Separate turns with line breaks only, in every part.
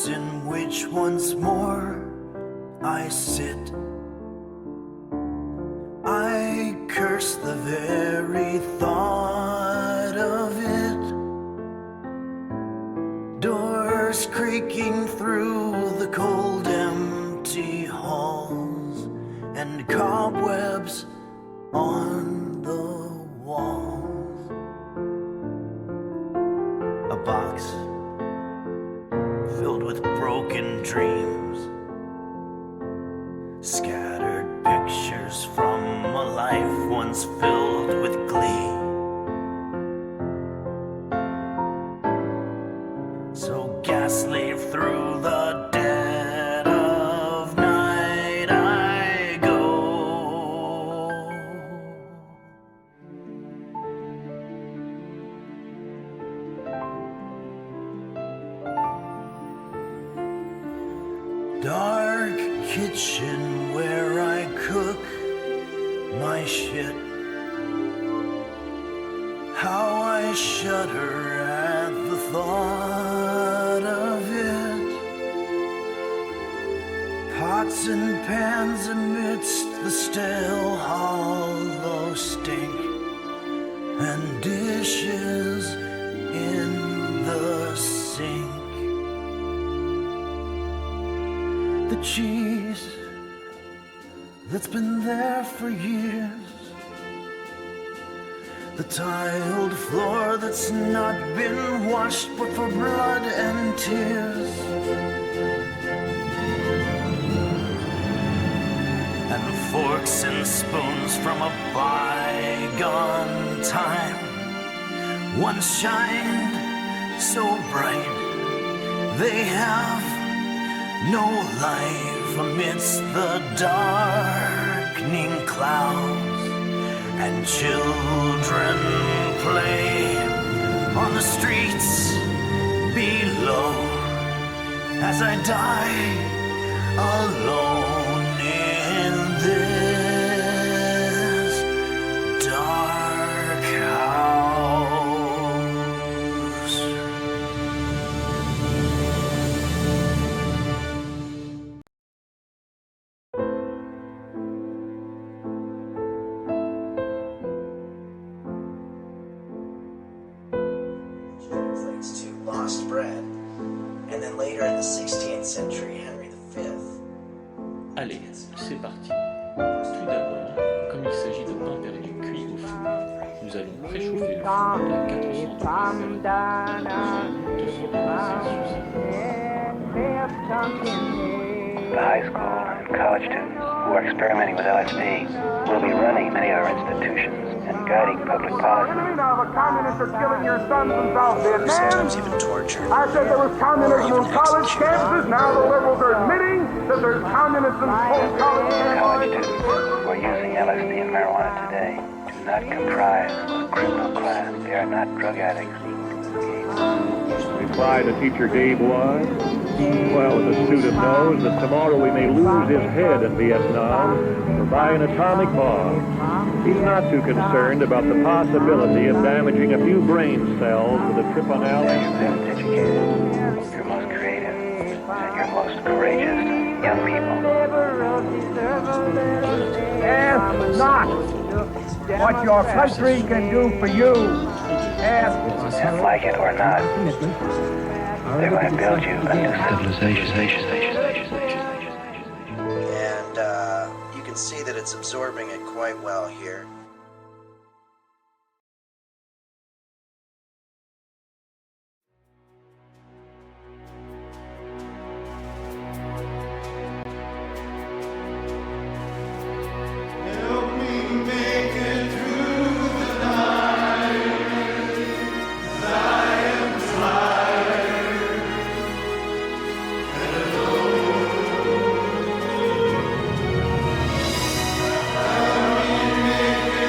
box in which once more I sit. I curse the very thought of it. Doors creaking through the cold empty halls, and cobwebs on the walls. A box filled with broken dreams, scattered pictures from a life once filled with glee. So ghastly through the dead of night I go. Dark kitchen where I cook my shit. How I shudder at the thought of it. Pots and pans amidst the stale hollow stink, and dishes in the sink. The cheese that's been there for years, the tiled floor that's not been washed but for blood and tears, and forks and spoons from a bygone time once shined so bright they have no life amidst the darkening clouds, and children play on the streets below as I die alone in this dark house.
Lost bread, and then later in the 16th century, Henry V.
Allez, c'est parti. Tout d'abord, comme il s'agit de pain perdu cuit au four, nous allons préchauffer le four à 400
The high school and college students who are experimenting with LSD will be running many of our institutions and guiding public policy.
The communists are killing your sons in South Vietnam.
Sometimes even torture.
I said there was communism
Or
on
even
college
execution.
campuses. Now the liberals are admitting that there's communism on college
College
campuses.
students who are using LSD and marijuana today do not comprise a criminal class. They are not drug addicts.
Reply to teacher Dave was, well, the student knows that tomorrow we may lose his head in Vietnam or by an atomic bomb. He's not too concerned about the possibility of damaging a few brain cells with a trip on
They're
LSD.
your best educated, your most creative, and your most courageous young people.
Ask not what your country can do for you. Ask
And like it or not, they're going to build you a new civilization.
And you can see that it's absorbing it quite well here.
Make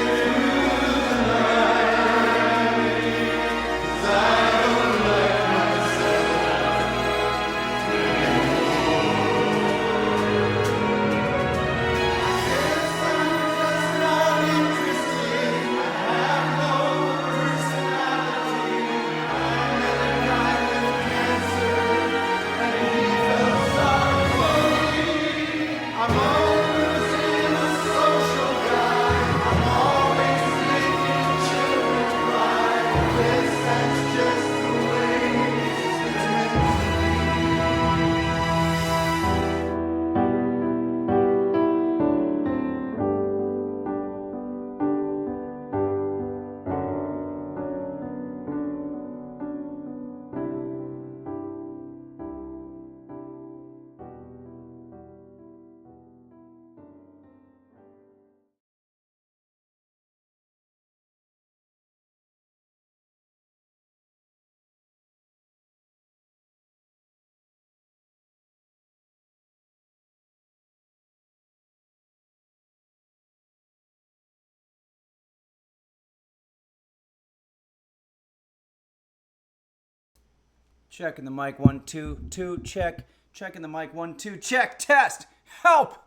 Checking the mic, 1, 2, 2, check. Checking the mic, 1, 2, check. Test. Help.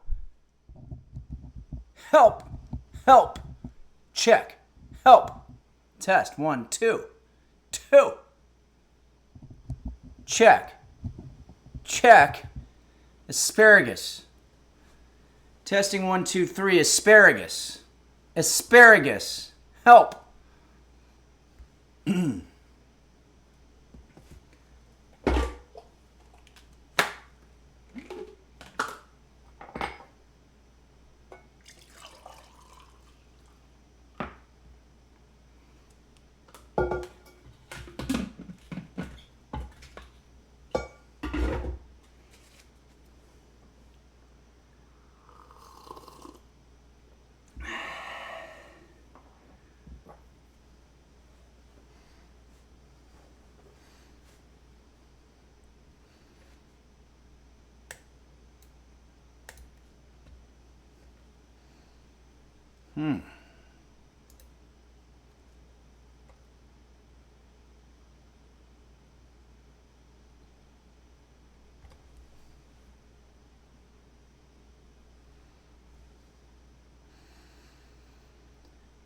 Help. Help. Check. Help. Test. 1, 2, 2. Check. Check. Asparagus. Testing 1, 2, 3. Asparagus. Asparagus. Help.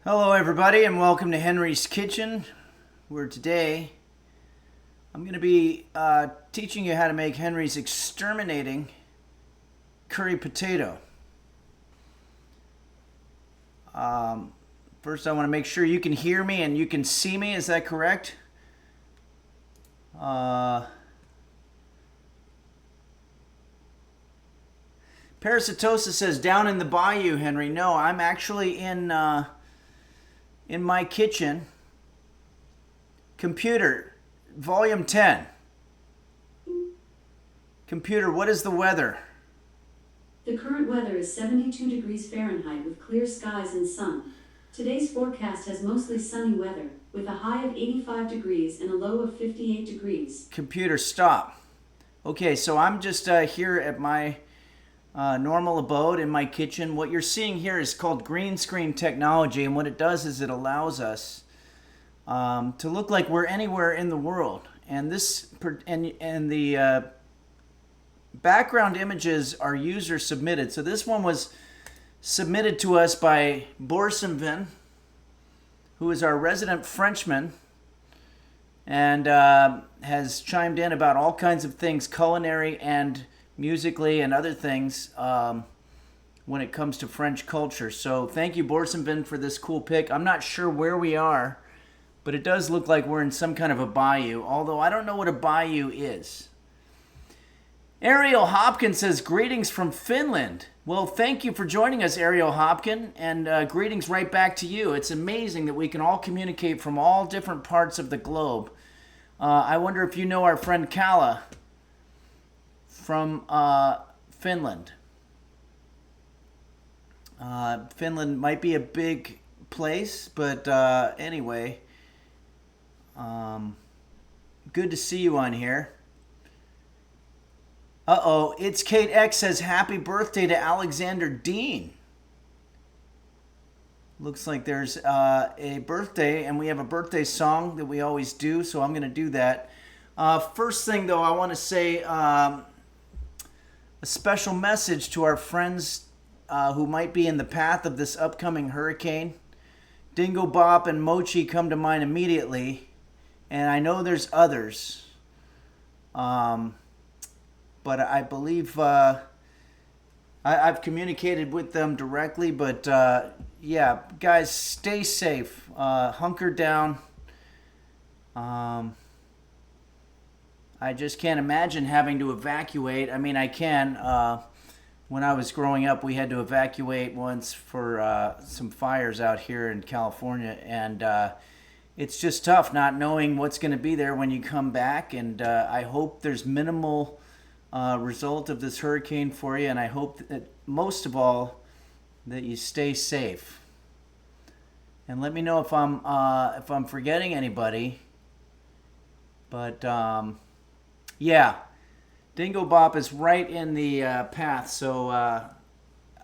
Hello everybody and welcome to Henry's Kitchen, where today I'm going to be teaching you how to make Henry's Exterminating curry potato. First I want to make sure you can hear me and you can see me, is that correct? Parasitosa says, down in the bayou, Henry. No, I'm actually in my kitchen. Computer, volume 10. Computer, what is the weather?
The current weather is 72 degrees Fahrenheit with clear skies and sun. Today's forecast has mostly sunny weather, with a high of 85 degrees and a low of 58 degrees.
Computer, stop. Okay, so I'm just here at my normal abode in my kitchen. What you're seeing here is called green screen technology, and what it does is it allows us to look like we're anywhere in the world. And the background images are user submitted. So this one was submitted to us by Borsenvin, who is our resident Frenchman, and has chimed in about all kinds of things, culinary and musically and other things when it comes to French culture. So thank you, Borsenvin, for this cool pic. I'm not sure where we are, but it does look like we're in some kind of a bayou, although I don't know what a bayou is. Ariel Hopkins says, greetings from Finland. Well, thank you for joining us, Ariel Hopkins, and greetings right back to you. It's amazing that we can all communicate from all different parts of the globe. I wonder if you know our friend Kala from Finland. Finland might be a big place, but anyway, good to see you on here. Uh-oh, It's Kate X says, happy birthday to Alexander Dean. Looks like there's a birthday, and we have a birthday song that we always do, so I'm going to do that. First thing, though, I want to say a special message to our friends who might be in the path of this upcoming hurricane. Dingo Bop and Mochi come to mind immediately, and I know there's others. But I believe I've communicated with them directly. But yeah, guys, stay safe. Hunker down. I just can't imagine having to evacuate. I mean, I can. When I was growing up, we had to evacuate once for some fires out here in California. And it's just tough not knowing what's going to be there when you come back. And I hope there's minimal result of this hurricane for you, and I hope that most of all that you stay safe. And let me know if I'm forgetting anybody. But yeah, Dingo Bop is right in the path, so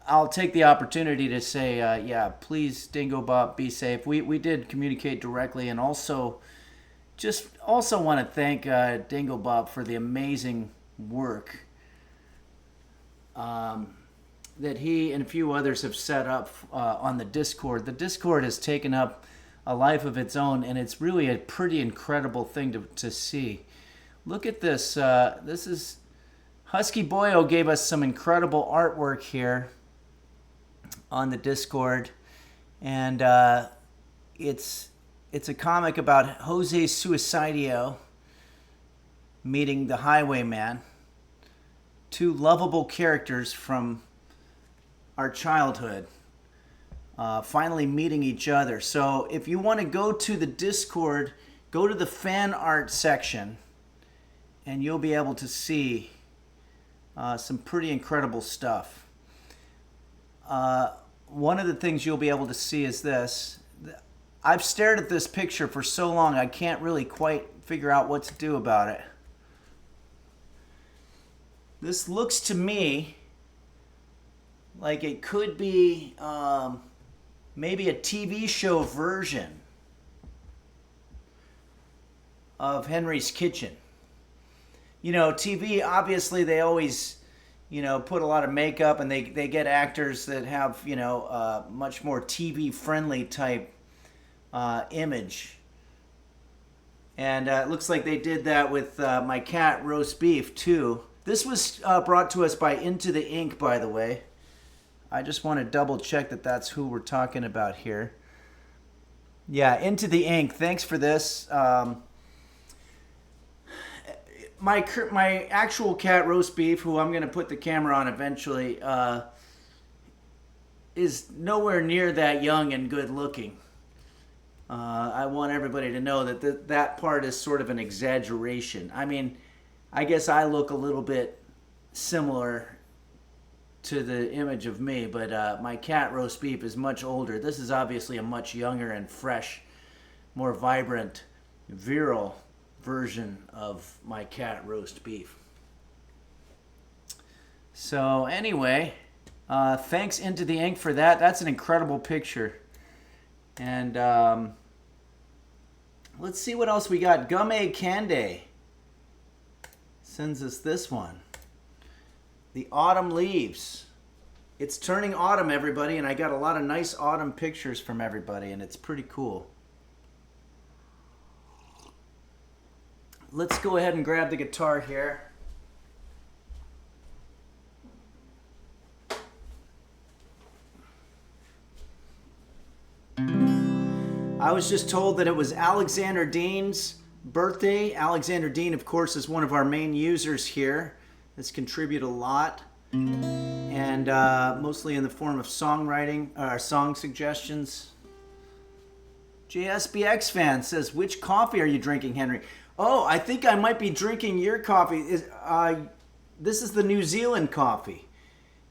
I'll take the opportunity to say, yeah, please, Dingo Bop, be safe. We did communicate directly, and also just also want to thank Dingo Bob for the amazing work that he and a few others have set up on the Discord. The Discord has taken up a life of its own, and it's really a pretty incredible thing to see. Look at this. This is Husky Boyo gave us some incredible artwork here on the Discord, and it's a comic about Jose Suicidio meeting the Highwayman, two lovable characters from our childhood, finally meeting each other. So if you want to go to the Discord, go to the fan art section, and you'll be able to see some pretty incredible stuff. One of the things you'll be able to see is this. I've stared at this picture for so long, I can't really quite figure out what to do about it. This looks to me like it could be maybe a TV show version of Henry's Kitchen. You know, TV, obviously they always, you know, put a lot of makeup, and they get actors that have, you know, much more TV friendly type image. And it looks like they did that with my cat roast beef too. This was brought to us by Into the Ink, by the way. I just want to double check that that's who we're talking about here. Yeah, Into the Ink. Thanks for this. My actual cat roast beef, who I'm going to put the camera on eventually, is nowhere near that young and good looking. I want everybody to know that that part is sort of an exaggeration. I mean, I guess I look a little bit similar to the image of me, but my cat roast beef is much older. This is obviously a much younger and fresh, more vibrant, virile version of my cat roast beef. So anyway, thanks Into the Ink for that. That's an incredible picture. And let's see what else we got. Gumme Cande sends us this one. The autumn leaves. It's turning autumn, everybody, and I got a lot of nice autumn pictures from everybody, and it's pretty cool. Let's go ahead and grab the guitar here. I was just told that it was Alexander Dean's birthday. Alexander Dean, of course, is one of our main users here. Has contributed a lot, and mostly in the form of songwriting, song suggestions. JSBX fan says, "Which coffee are you drinking, Henry?" Oh, I think I might be drinking your coffee. This is the New Zealand coffee,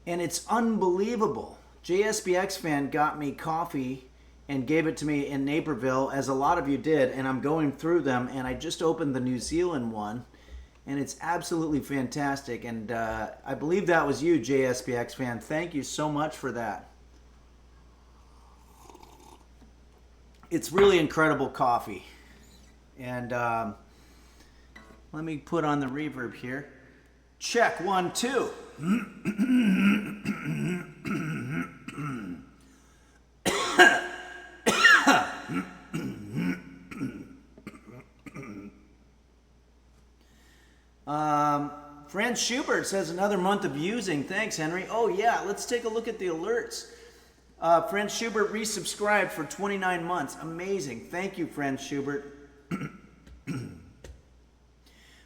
and it's unbelievable. JSBX fan got me coffee and gave it to me in Naperville, as a lot of you did, and I'm going through them, and I just opened the New Zealand one, and it's absolutely fantastic, and I believe that was you, JSBX fan. Thank you so much for that. It's really incredible coffee. And let me put on the reverb here. Check, 1, 2. Franz Schubert says another month of using. Thanks, Henry. Oh, yeah, let's take a look at the alerts. Franz Schubert resubscribed for 29 months. Amazing. Thank you, Franz Schubert.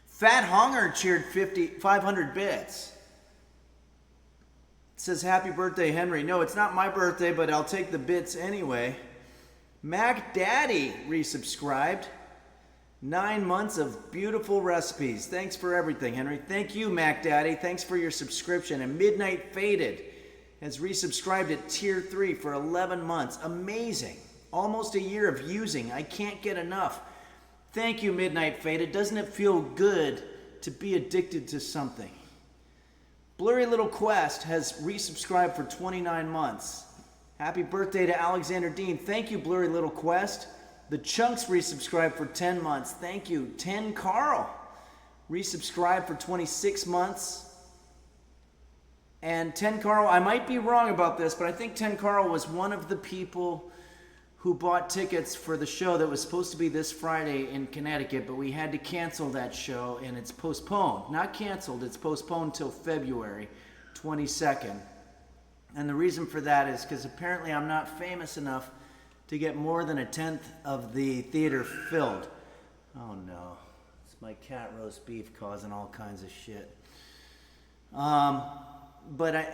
Fat Honger cheered 500 bits. It says, "Happy birthday, Henry." No, it's not my birthday, but I'll take the bits anyway. Mac Daddy resubscribed. 9 months of beautiful recipes. Thanks for everything, Henry. Thank you, Mac Daddy. Thanks for your subscription. And Midnight Faded has resubscribed at Tier 3 for 11 months. Amazing. Almost a year of using. I can't get enough. Thank you, Midnight Faded. Doesn't it feel good to be addicted to something? Blurry Little Quest has resubscribed for 29 months. Happy birthday to Alexander Dean. Thank you, Blurry Little Quest. The Chunks resubscribed for 10 months. Thank you. 10 Carl resubscribed for 26 months. And 10 Carl, I might be wrong about this, but I think 10 Carl was one of the people who bought tickets for the show that was supposed to be this Friday in Connecticut, but we had to cancel that show, and it's postponed. Not canceled, it's postponed till February 22nd. And the reason for that is because apparently I'm not famous enough to get more than a tenth of the theater filled. Oh no, it's my cat roast beef causing all kinds of shit.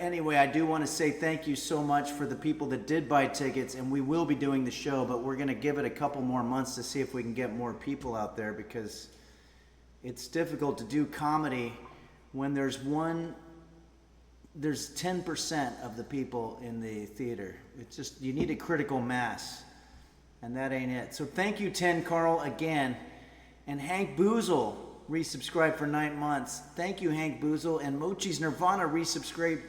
Anyway, I do want to say thank you so much for the people that did buy tickets, and we will be doing the show, but we're going to give it a couple more months to see if we can get more people out there, because it's difficult to do comedy when there's 10% of the people in the theater. It's just, you need a critical mass, and that ain't it. So thank you, 10 Carl, again. And Hank Boozle resubscribed for 9 months. Thank you, Hank Boozle. And Mochi's Nirvana resubscribed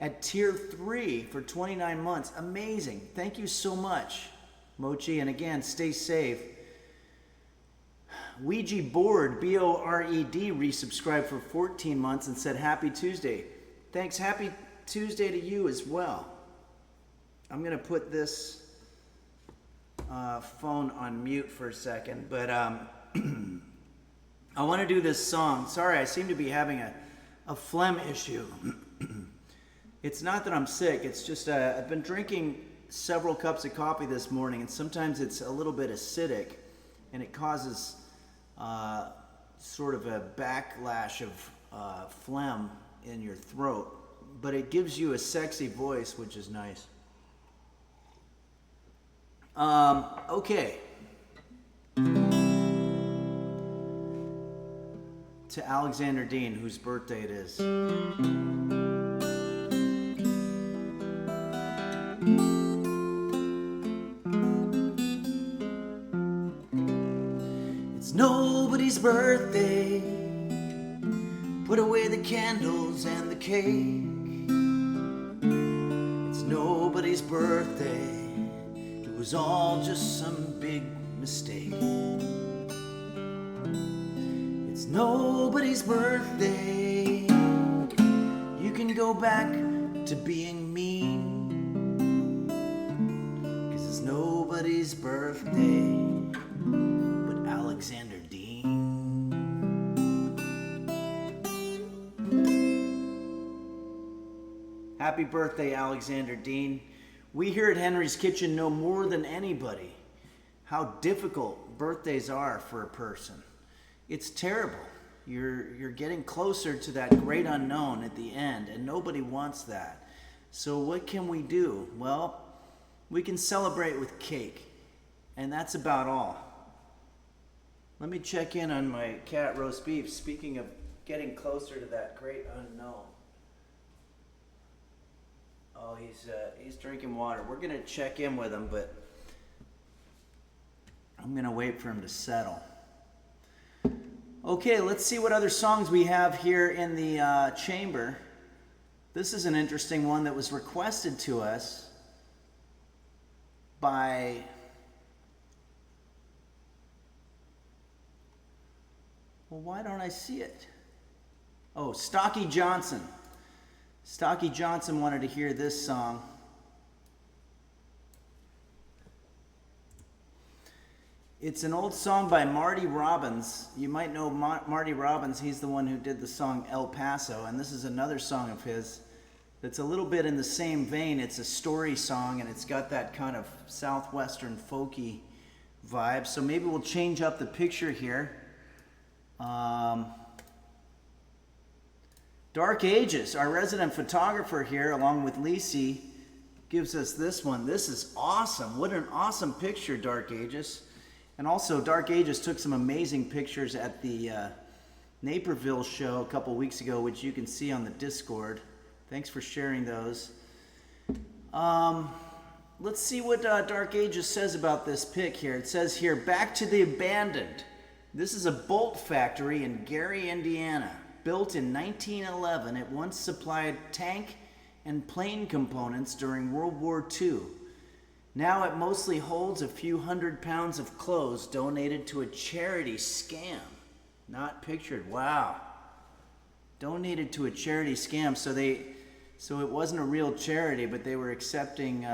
at tier 3 for 29 months. Amazing. Thank you so much, Mochi. And again, stay safe. Ouija Board, B-O-R-E-D, resubscribed for 14 months and said Happy Tuesday. Thanks. Happy Tuesday to you as well. I'm going to put this phone on mute for a second, but I want to do this song. Sorry, I seem to be having a phlegm issue. It's not that I'm sick, it's just I've been drinking several cups of coffee this morning, and sometimes it's a little bit acidic, and it causes sort of a backlash of phlegm in your throat, but it gives you a sexy voice, which is nice. Okay. To Alexander Dean, whose birthday it is. It's nobody's birthday. Put away the candles and the cake. It's nobody's birthday. It was all just some big mistake. It's nobody's birthday. You can go back to being mean, 'cause it's nobody's birthday but Alexander Dean. Happy birthday, Alexander Dean. We here at Henry's Kitchen know more than anybody how difficult birthdays are for a person. It's terrible. You're getting closer to that great unknown at the end, and nobody wants that. So what can we do? Well, we can celebrate with cake, and that's about all. Let me check in on my cat roast beef. Speaking of getting closer to that great unknown. Oh, he's drinking water. We're gonna check in with him, but I'm gonna wait for him to settle. Okay, let's see what other songs we have here in the chamber. This is an interesting one that was requested to us by well, why don't I see it? Oh, Stocky Johnson. Stocky Johnson wanted to hear this song. It's an old song by Marty Robbins. You might know Marty Robbins. He's the one who did the song El Paso, and this is another song of his that's a little bit in the same vein. It's a story song, and it's got that kind of southwestern folky vibe. So maybe we'll change up the picture here. Dark Ages, our resident photographer here, along with Lisi, gives us this one. This is awesome. What an awesome picture, Dark Ages. And also, Dark Ages took some amazing pictures at the Naperville show a couple weeks ago, which you can see on the Discord. Thanks for sharing those. Let's see what Dark Ages says about this pic here. It says here, back to the abandoned. This is a bolt factory in Gary, Indiana. Built in 1911, it once supplied tank and plane components during World War II. Now it mostly holds a few 100 pounds of cloves donated to a charity scam. Not pictured. Wow. Donated to a charity scam. So it wasn't a real charity, but they were accepting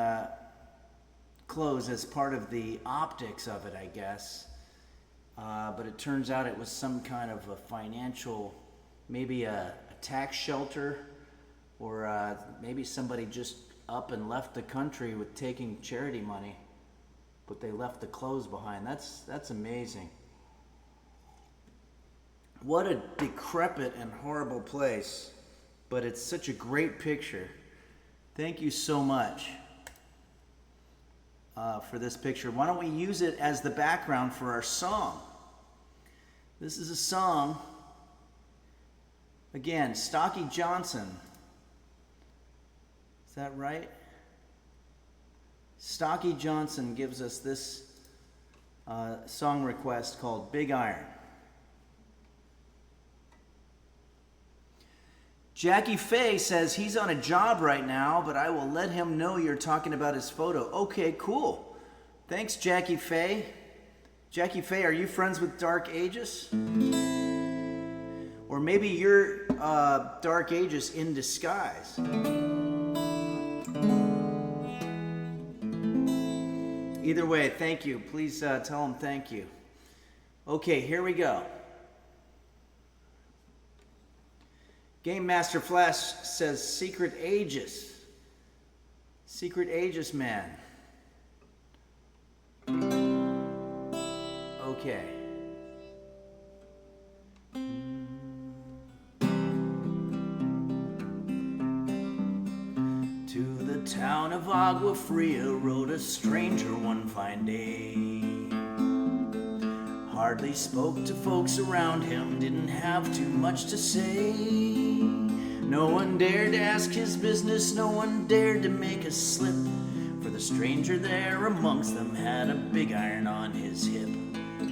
cloves as part of the optics of it, I guess. But it turns out it was some kind of a financial, maybe a tax shelter, or maybe somebody just up and left the country with taking charity money, but they left the clothes behind. That's amazing. What a decrepit and horrible place, but it's such a great picture. Thank you so much for this picture. Why don't we use it as the background for our song? This is a song, again, Stocky Johnson. Is that right? Stocky Johnson gives us this song request called Big Iron. Jackie Faye says he's on a job right now, but I will let him know you're talking about his photo. Okay, cool. Thanks, Jackie Faye. Jackie Faye, are you friends with Dark Aegis? Or maybe you're Dark Aegis in disguise. Either way, thank you. Please tell him thank you. Okay, here we go. Game Master Flash says Secret Aegis. Secret Aegis man. Okay. To the town of Agua Fria rode a stranger one fine day. Hardly spoke to folks around him, didn't have too much to say. No one dared to ask his business, no one dared to make a slip, for the stranger there amongst them had a big iron on his hip.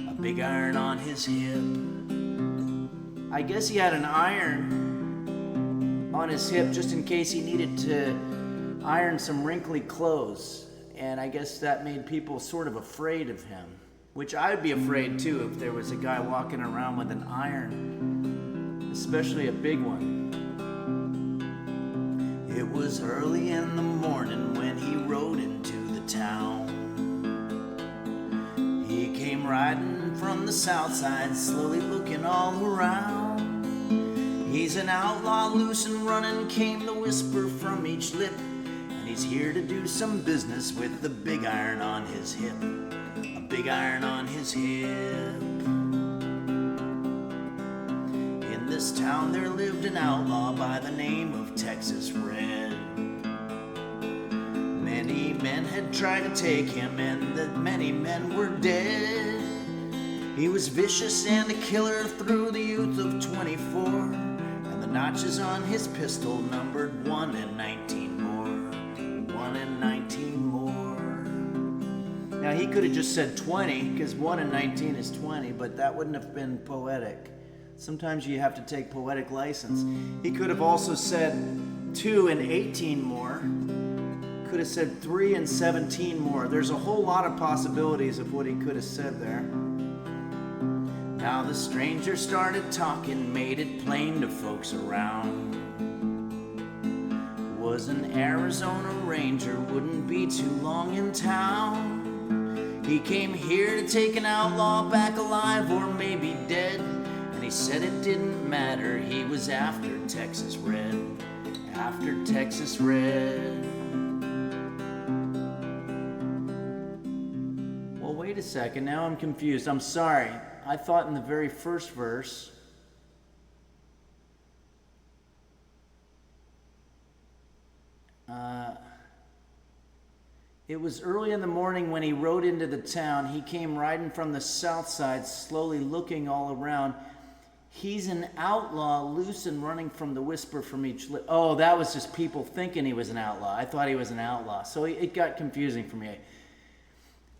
A big iron on his hip. I guess he had an iron on his hip just in case he needed to iron some wrinkly clothes, and I guess that made people sort of afraid of him, which I'd be afraid too if there was a guy walking around with an iron, especially a big one. It was early in the morning when he rode into the town. He came riding from the south side, slowly looking all around. He's an outlaw, loose and running, came the whisper from each lip, and he's here to do some business with the big iron on his hip. A big iron on his hip. In this town there lived an outlaw by the name of Texas Red. Many men had tried to take him, and that many men were dead. He was vicious and a killer through the youth of 24, and the notches on his pistol numbered 1 in 19 more. 1 in 19 more. Now he could have just said 20, because 1 in 19 is 20, but that wouldn't have been poetic. Sometimes you have to take poetic license. He could have also said 2 and 18 more. Could have said 3 and 17 more. There's a whole lot of possibilities of what he could have said there. Now the stranger started talking, made it plain to folks around. Was an Arizona Ranger, wouldn't be too long in town. He came here to take an outlaw back alive or maybe dead. He said it didn't matter, he was after Texas Red. After Texas Red. Well, wait a second, now I'm confused. I'm sorry. I thought in the very first verse it was early in the morning when he rode into the town. He came riding from the south side, slowly looking all around. He's an outlaw, loose and running from the whisper from each lip. Oh, that was just people thinking he was an outlaw. I thought he was an outlaw. So it got confusing for me.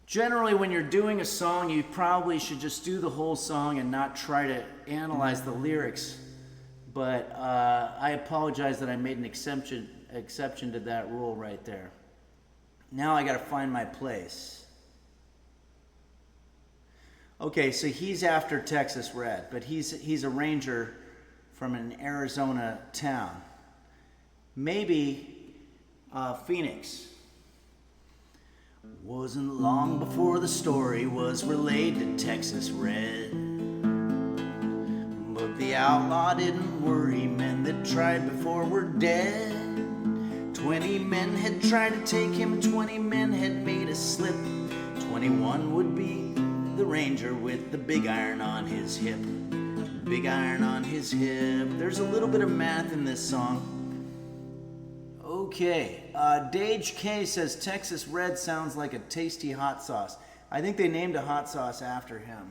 Generally, when you're doing a song, you probably should just do the whole song and not try to analyze the lyrics. But I apologize that I made an exception to that rule right there. Now I gotta find my place. Okay, so he's after Texas Red, but he's a ranger from an Arizona town. Maybe Phoenix. Wasn't long before the story was relayed to Texas Red. But the outlaw didn't worry, men that tried before were dead. 20 men had tried to take him, 20 men had made a slip. 21 would be the ranger with the big iron on his hip. Big iron on his hip. There's a little bit of math in this song. Okay, Dage K says Texas Red sounds like a tasty hot sauce. I think they named a hot sauce after him.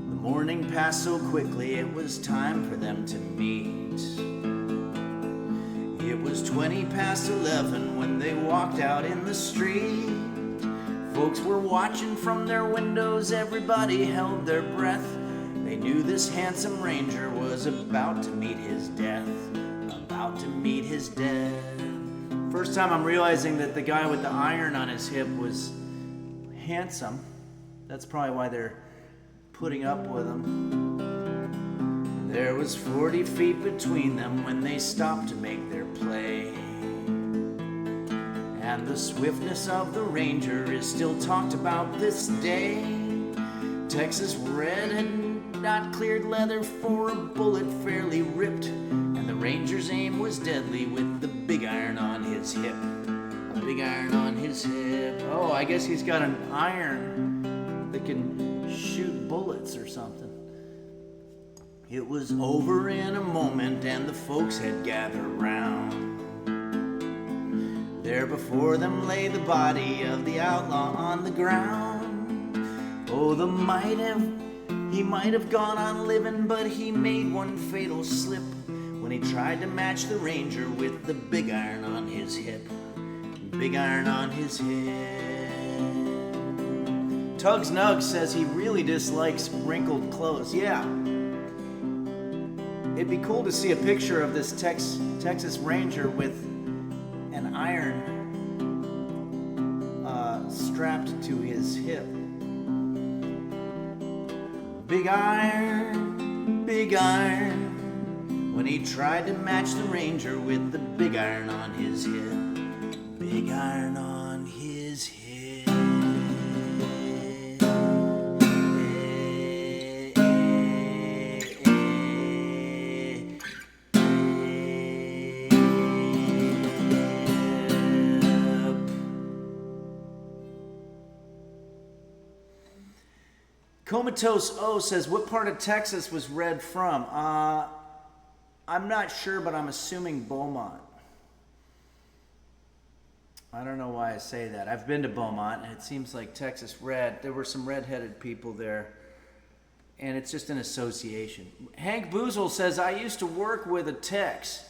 The morning passed so quickly, it was time for them to meet. It was 20 past 11 when they walked out in the street. Folks were watching from their windows, everybody held their breath. They knew this handsome ranger was about to meet his death. About to meet his death. First time I'm realizing that the guy with the iron on his hip was handsome. That's probably why they're putting up with him. There was 40 feet between them when they stopped to make their play. And the swiftness of the ranger is still talked about this day. Texas Red had not cleared leather for a bullet fairly ripped. And the ranger's aim was deadly with the big iron on his hip. A big iron on his hip. Oh, I guess he's got an iron that can shoot bullets or something. It was over in a moment and the folks had gathered round. There before them lay the body of the outlaw on the ground. Oh, he might have gone on living, but he made one fatal slip when he tried to match the ranger with the big iron on his hip. Big iron on his hip. Tugs Nugs says he really dislikes wrinkled clothes. Yeah. It'd be cool to see a picture of this Texas Ranger with an iron strapped to his hip. Big iron, when he tried to match the ranger with the big iron on his hip. Big iron on his hip. Comatose O says, what part of Texas was Red from? I'm not sure, but I'm assuming Beaumont. I don't know why I say that. I've been to Beaumont, and it seems like Texas Red. There were some red-headed people there, and it's just an association. Hank Boozle says, I used to work with a Tex.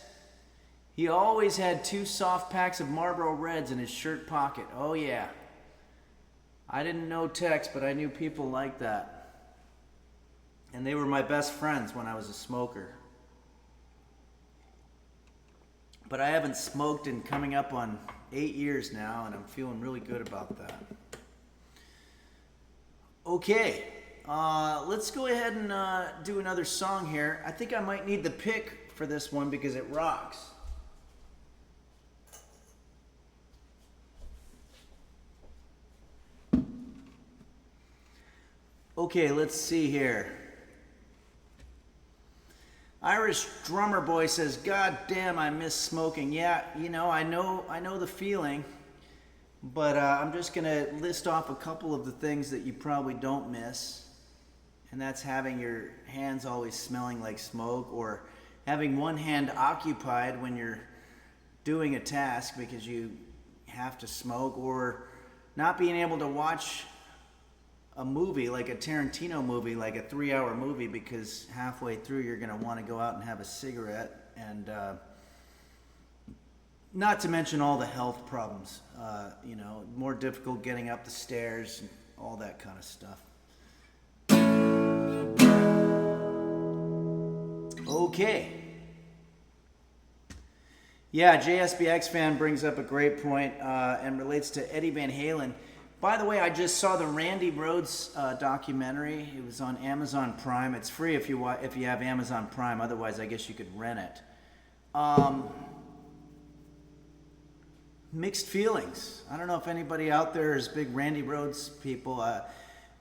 He always had 2 soft packs of Marlboro Reds in his shirt pocket. Oh, yeah. I didn't know Tex, but I knew people like that. And they were my best friends when I was a smoker. But I haven't smoked in coming up on 8 years now, and I'm feeling really good about that. Okay, let's go ahead and do another song here. I think I might need the pick for this one because it rocks. Okay, let's see here. Irish Drummer Boy says, God damn, I miss smoking. Yeah, you know, I know the feeling, but I'm just going to list off a couple of the things that you probably don't miss, and that's having your hands always smelling like smoke, or having one hand occupied when you're doing a task because you have to smoke, or not being able to watch a movie, like a Tarantino movie, like a 3-hour movie, because halfway through you're going to want to go out and have a cigarette, and not to mention all the health problems, you know, more difficult getting up the stairs, and all that kind of stuff. Okay. Yeah, JSBX fan brings up a great point and relates to Eddie Van Halen. By the way, I just saw the Randy Rhoads documentary. It was on Amazon Prime. It's free if you have Amazon Prime. Otherwise, I guess you could rent it. Mixed feelings. I don't know if anybody out there is big Randy Rhoads people.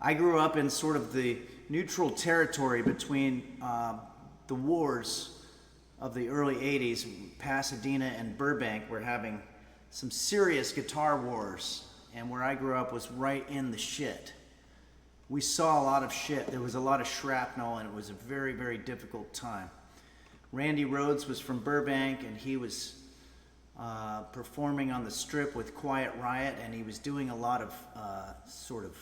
I grew up in sort of the neutral territory between the wars of the early 80s. Pasadena and Burbank were having some serious guitar wars, and where I grew up was right in the shit. We saw a lot of shit. There was a lot of shrapnel, and it was a very, very difficult time. Randy Rhoads was from Burbank, and he was performing on the Strip with Quiet Riot, and he was doing a lot of sort of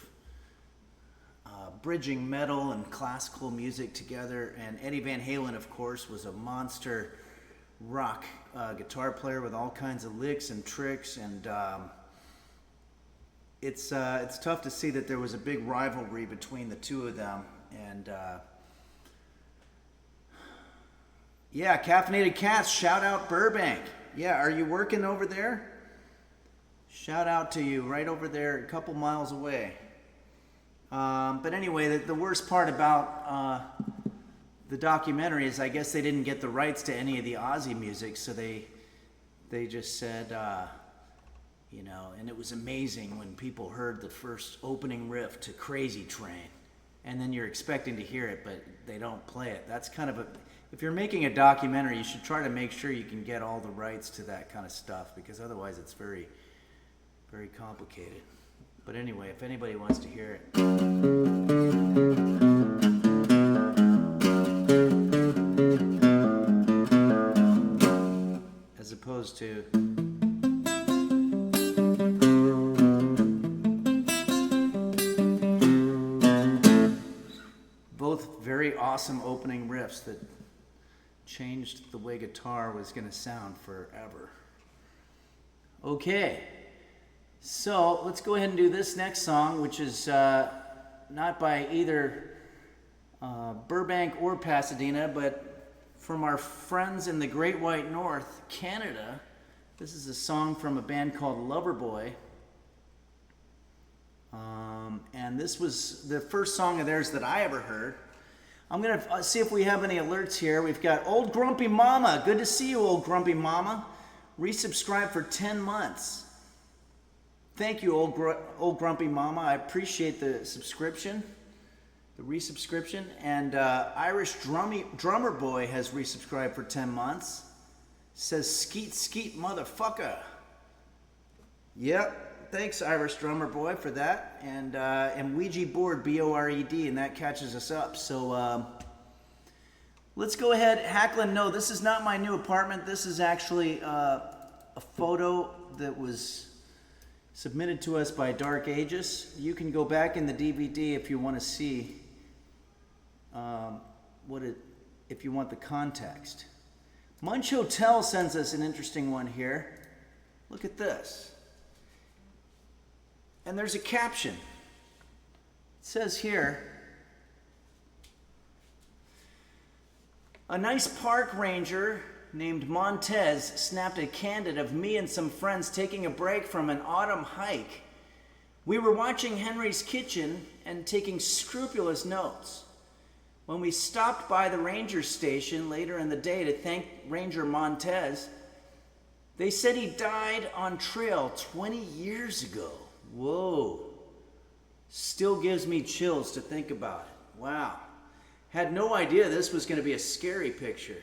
bridging metal and classical music together. And Eddie Van Halen, of course, was a monster rock guitar player with all kinds of licks and tricks, and it's tough to see that there was a big rivalry between the two of them. And yeah, Caffeinated Cats, shout out Burbank. Yeah, are you working over there? Shout out to you right over there, a couple miles away. But anyway, the worst part about the documentary is I guess they didn't get the rights to any of the Ozzy music, so they just said, you know, and it was amazing when people heard the first opening riff to Crazy Train, and then you're expecting to hear it, but they don't play it. That's kind of if you're making a documentary, you should try to make sure you can get all the rights to that kind of stuff, because otherwise it's very, very complicated. But anyway, if anybody wants to hear it. As opposed to both very awesome opening riffs that changed the way guitar was going to sound forever. Okay, so let's go ahead and do this next song, which is not by either Burbank or Pasadena, but from our friends in the Great White North, Canada. This is a song from a band called Loverboy. And this was the first song of theirs that I ever heard. I'm going to see if we have any alerts here. We've got Old Grumpy Mama. Good to see you, Old Grumpy Mama. Resubscribe for 10 months. Thank you, Old Grumpy Mama. I appreciate the subscription. The resubscription. And Irish Drummer Boy has resubscribed for 10 months. Says skeet skeet motherfucker. Yep. Thanks, Irish Drummer Boy, for that. And Ouija Board, B-O-R-E-D, and that catches us up. So let's go ahead. Hacklin, no, this is not my new apartment. This is actually a photo that was submitted to us by Dark Ages. You can go back in the DVD if you want to see if you want the context. Munch Hotel sends us an interesting one here. Look at this. And there's a caption. It says here, a nice park ranger named Montez snapped a candid of me and some friends taking a break from an autumn hike. We were watching Henry's Kitchen and taking scrupulous notes. When we stopped by the ranger station later in the day to thank Ranger Montez, they said he died on trail 20 years ago. Whoa. Still gives me chills to think about it. Wow. Had no idea this was going to be a scary picture.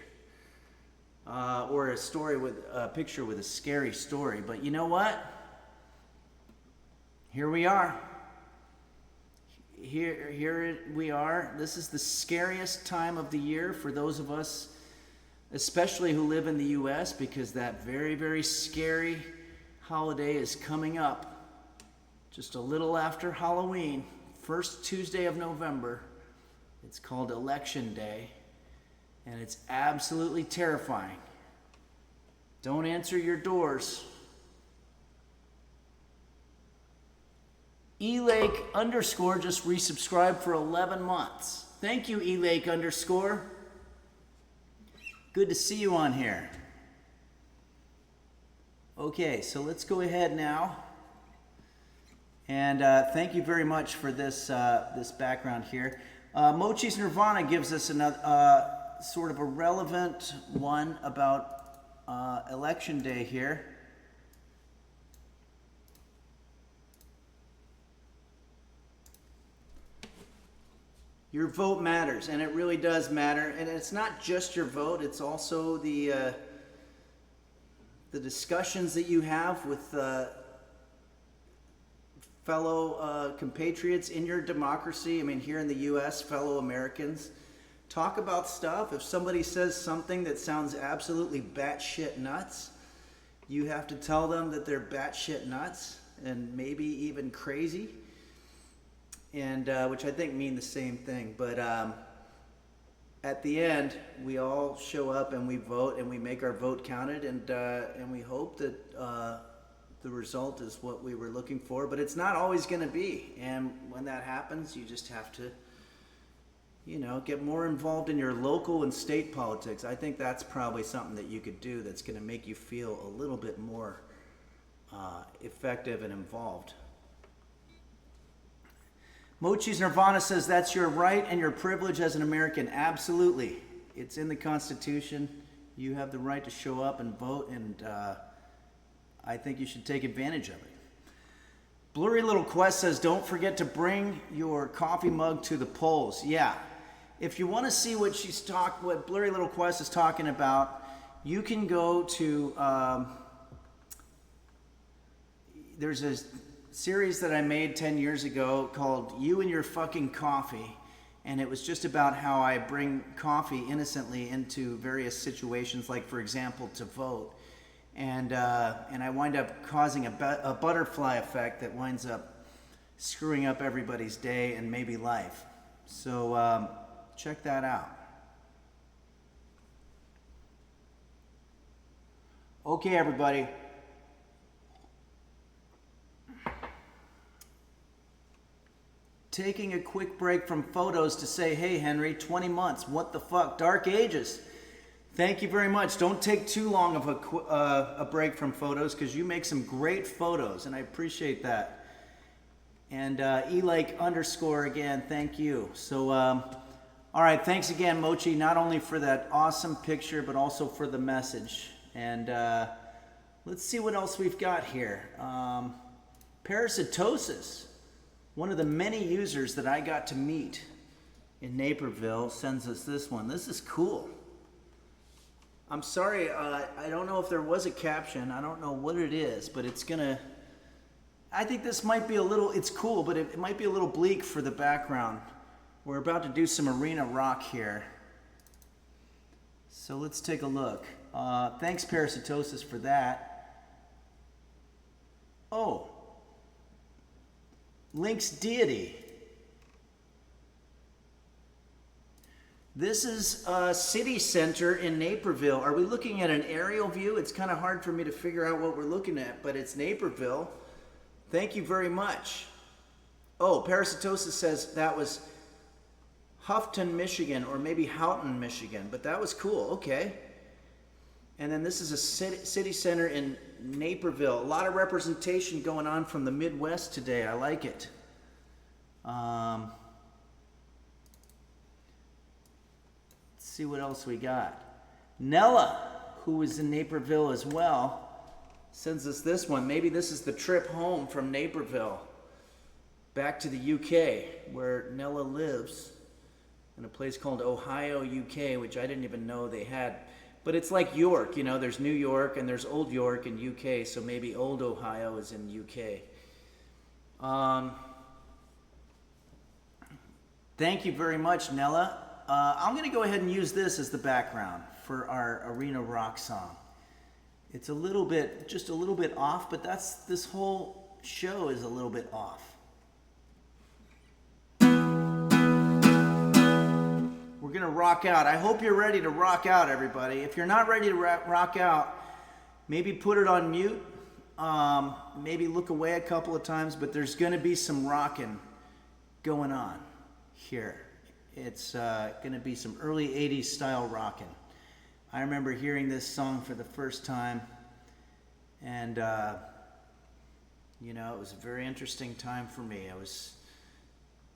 Or a story with a picture with a scary story. But you know what? Here we are. Here we are. This is the scariest time of the year for those of us, especially who live in the U.S., because that very, very scary holiday is coming up. Just a little after Halloween, first Tuesday of November. It's called Election Day, and it's absolutely terrifying. Don't answer your doors. elake_ just resubscribed for 11 months. Thank you, elake_. Good to see you on here. Okay, so let's go ahead now. And thank you very much for this this background here. Mochi's Nirvana gives us another sort of a relevant one about election day here. Your vote matters, and it really does matter. And it's not just your vote; it's also the discussions that you have with fellow compatriots in your democracy. I mean, here in the U.S., fellow Americans. Talk about stuff. If somebody says something that sounds absolutely batshit nuts, you have to tell them that they're batshit nuts and maybe even crazy, and which I think mean the same thing. But at the end, we all show up and we vote and we make our vote counted, and we hope that the result is what we were looking for. But it's not always going to be, and when that happens, you just have to, you know, get more involved in your local and state politics. I think that's probably something that you could do that's going to make you feel a little bit more effective and involved. Mochi's Nirvana says that's your right and your privilege as an American. Absolutely. It's in the Constitution. You have the right to show up and vote, and I think you should take advantage of it. Blurry Little Quest says, don't forget to bring your coffee mug to the polls. Yeah. If you want to see what Blurry Little Quest is talking about, you can go to, there's a series that I made 10 years ago called You and Your Fucking Coffee. And it was just about how I bring coffee innocently into various situations, like, for example, to vote. And I wind up causing a butterfly effect that winds up screwing up everybody's day and maybe life. So check that out. Okay, everybody. Taking a quick break from photos to say, hey, Henry, 20 months, what the fuck, dark ages. Thank you very much. Don't take too long of a break from photos, because you make some great photos, and I appreciate that. And elake _, again, thank you. So, all right, thanks again, Mochi, not only for that awesome picture, but also for the message. And let's see what else we've got here. Parasitosis, one of the many users that I got to meet in Naperville, sends us this one. This is cool. I'm sorry, I don't know if there was a caption. I don't know what it is, but it's gonna, I think this might be a little, it's cool, but it might be a little bleak for the background. We're about to do some arena rock here. So let's take a look. Thanks, Parasitosis, for that. Oh, Link's Deity. This is City Center in Naperville. Are we looking at an aerial view? It's kind of hard for me to figure out what we're looking at, but it's Naperville. Thank you very much. Oh, Parasitosis says that was Houghton, Michigan, or maybe Houghton, Michigan, but that was cool. Okay. And then this is a city center in Naperville. A lot of representation going on from the Midwest today. I like it. Let's see what else we got. Nella, who is in Naperville as well, sends us this one. Maybe this is the trip home from Naperville back to the UK, where Nella lives, in a place called Ohio, UK, which I didn't even know they had. But it's like York, you know, there's New York and there's Old York in UK, so maybe Old Ohio is in UK. Thank you very much, Nella. I'm going to go ahead and use this as the background for our Arena Rock song. It's a little bit, just a little bit off, but this whole show is a little bit off. We're going to rock out. I hope you're ready to rock out, everybody. If you're not ready to rock out, maybe put it on mute. Maybe look away a couple of times, but there's going to be some rocking going on here. It's going to be some early 80s style rocking. I remember hearing this song for the first time And, you know, it was a very interesting time for me.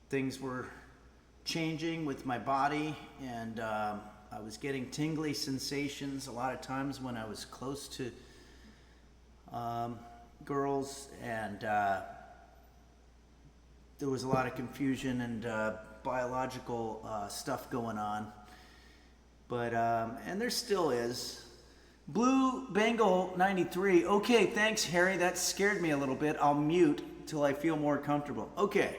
Things were changing with my body, and I was getting tingly sensations a lot of times when I was close to girls, and there was a lot of confusion and biological stuff going on. But, and there still is. Blue Bengal 93. Okay, thanks, Harry. That scared me a little bit. I'll mute till I feel more comfortable. Okay.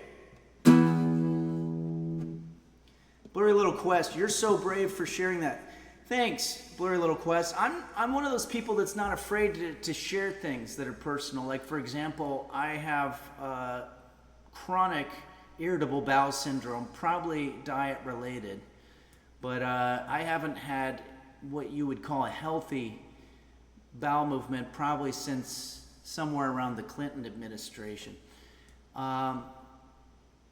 Blurry Little Quest, you're so brave for sharing that. Thanks, Blurry Little Quest. I'm one of those people that's not afraid to share things that are personal. Like, for example, I have chronic irritable bowel syndrome, probably diet related, but I haven't had what you would call a healthy bowel movement probably since somewhere around the Clinton administration. Am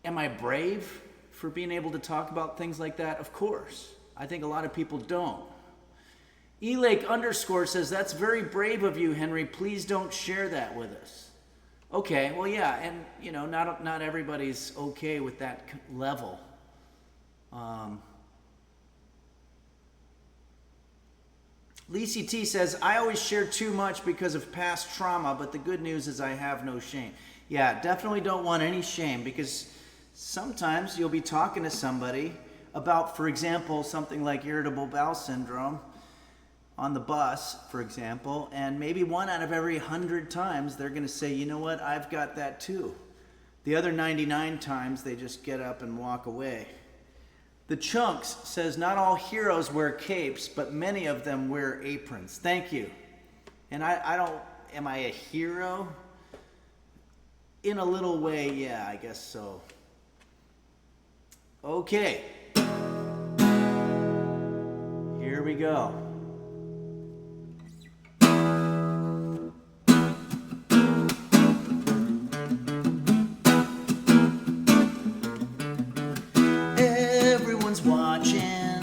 I brave for being able to talk about things like that? Of course. I think a lot of people don't. Elake _ says, that's very brave of you, Henry. Please don't share that with us. Okay, well, yeah, and, you know, not everybody's okay with that level. Lacey T says, I always share too much because of past trauma, but the good news is I have no shame. Yeah, definitely don't want any shame, because sometimes you'll be talking to somebody about, for example, something like irritable bowel syndrome on the bus, for example, and maybe 1 out of every 100 times they're going to say, you know what, I've got that too. The other 99 times they just get up and walk away. The Chunks says, not all heroes wear capes, but many of them wear aprons. Thank you. And I don't, am I a hero? In a little way, yeah, I guess so. Okay. Here we go. Everyone's watching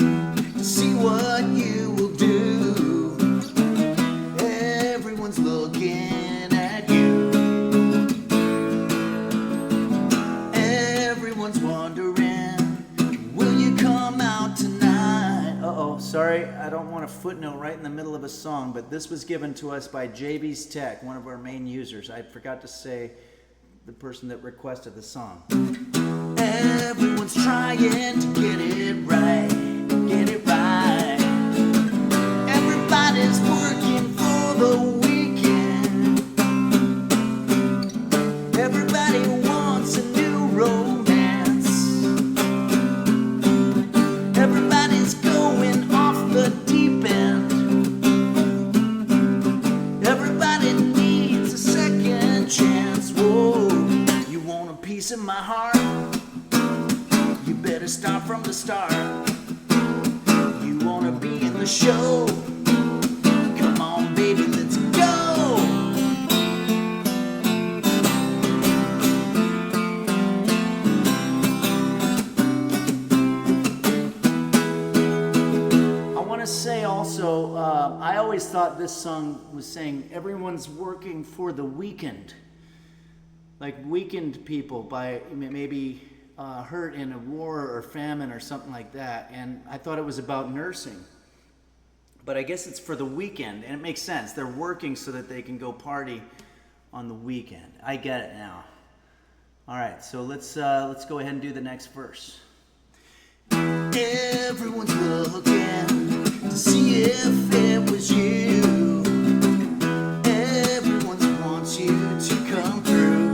to see what you will do. Everyone's looking at you. Everyone's wondering, will you come out tonight? Uh-oh, sorry, I don't want a footnote right in the middle of a song, but this was given to us by JB's Tech, one of our main users. I forgot to say the person that requested the song. Everyone's trying to get it right, get it right. Everybody's working for the weekend. Everybody wants a new romance. Everybody's going off the deep end. Everybody needs a second chance. Whoa, you want a piece of my heart? Better start from the start. You wanna be in the show? Come on, baby, let's go. I want to say also, I always thought this song was saying everyone's working for the weekend, like weakened people by maybe hurt in a war or famine or something like that, and I thought it was about nursing, but I guess it's for the weekend, and it makes sense. They're working so that they can go party on the weekend. I get it now. All right, so let's go ahead and do the next verse. Everyone's looking to see if it was you. Everyone wants you to come through.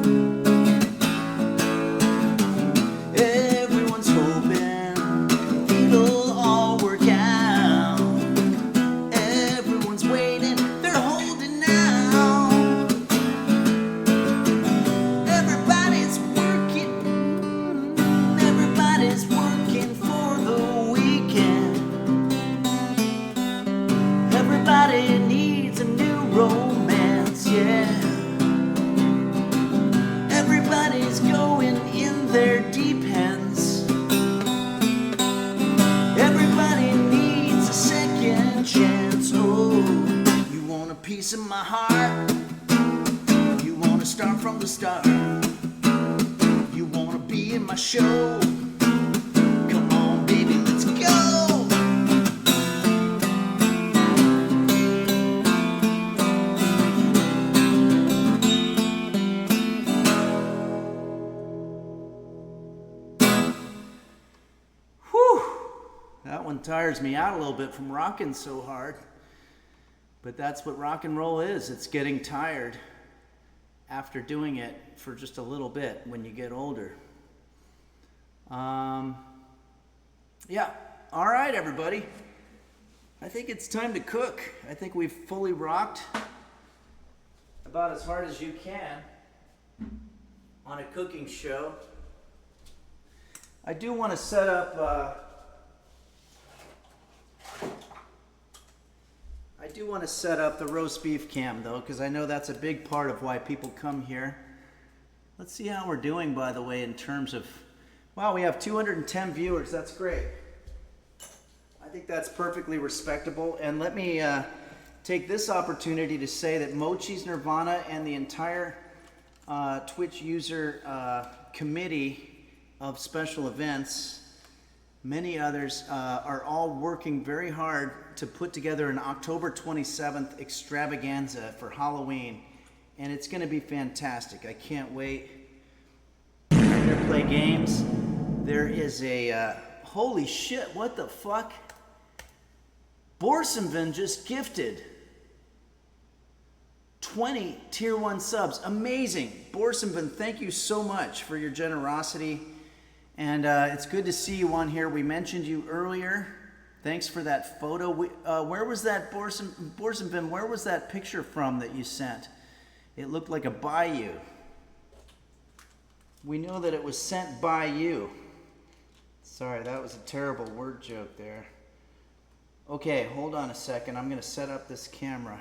Piece of my heart,
start from the start. You wanna be in my show? Come on, baby, let's go. Whew, that one tires me out a little bit from rocking so hard. But that's what rock and roll is. It's getting tired after doing it for just a little bit when you get older. Yeah, all right, everybody. I think it's time to cook. I think we've fully rocked about as hard as you can on a cooking show. I do want to set up the roast beef cam though, because I know that's a big part of why people come here. Let's see how we're doing, by the way, in terms of, wow, we have 210 viewers. That's great. I think that's perfectly respectable. And let me take this opportunity to say that Mochi's Nirvana and the entire Twitch user committee of special events, many others, are all working very hard to put together an October 27th extravaganza for Halloween. And it's going to be fantastic. I can't wait. We're going to play games. There is a, holy shit, what the fuck? Borsonvin just gifted 20 tier 1 subs. Amazing. Borsonvin, thank you so much for your generosity. And it's good to see you on here. We mentioned you earlier. Thanks for that photo. Where was that, Borsonvin, where was that picture from that you sent? It looked like a bayou. We know that it was sent by you. Sorry, that was a terrible word joke there. Okay, hold on a second. I'm going to set up this camera.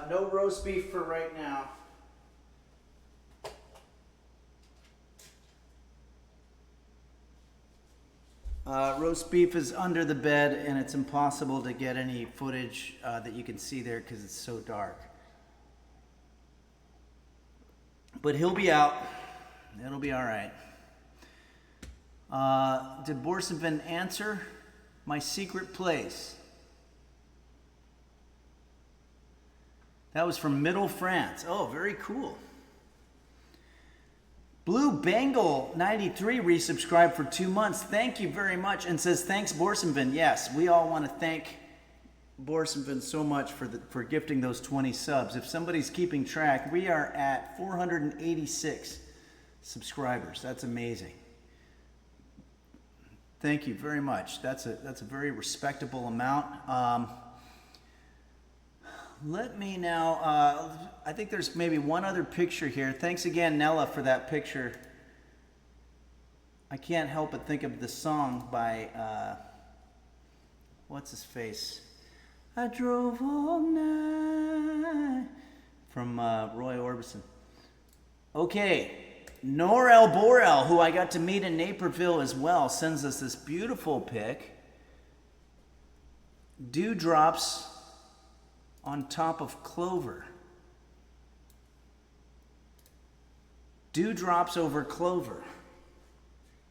No roast beef for right now. Roast beef is under the bed and it's impossible to get any footage that you can see there because it's so dark. But he'll be out. It'll be all right. Did Borsonvin answer? My secret place. That was from Middle France. Oh, very cool. Blue Bengal 93 resubscribed for 2 months. Thank you very much, and says thanks Borsonvin. Yes, we all want to thank Borsonvin so much for gifting those 20 subs. If somebody's keeping track, we are at 486 subscribers. That's amazing. Thank you very much. That's a very respectable amount. Let me now, I think there's maybe one other picture here. Thanks again, Nella, for that picture. I can't help but think of the song by, what's his face? I drove all night, from Roy Orbison. Okay, Norel Borel, who I got to meet in Naperville as well, sends us this beautiful pic. Dewdrops on top of clover. Dewdrops over clover.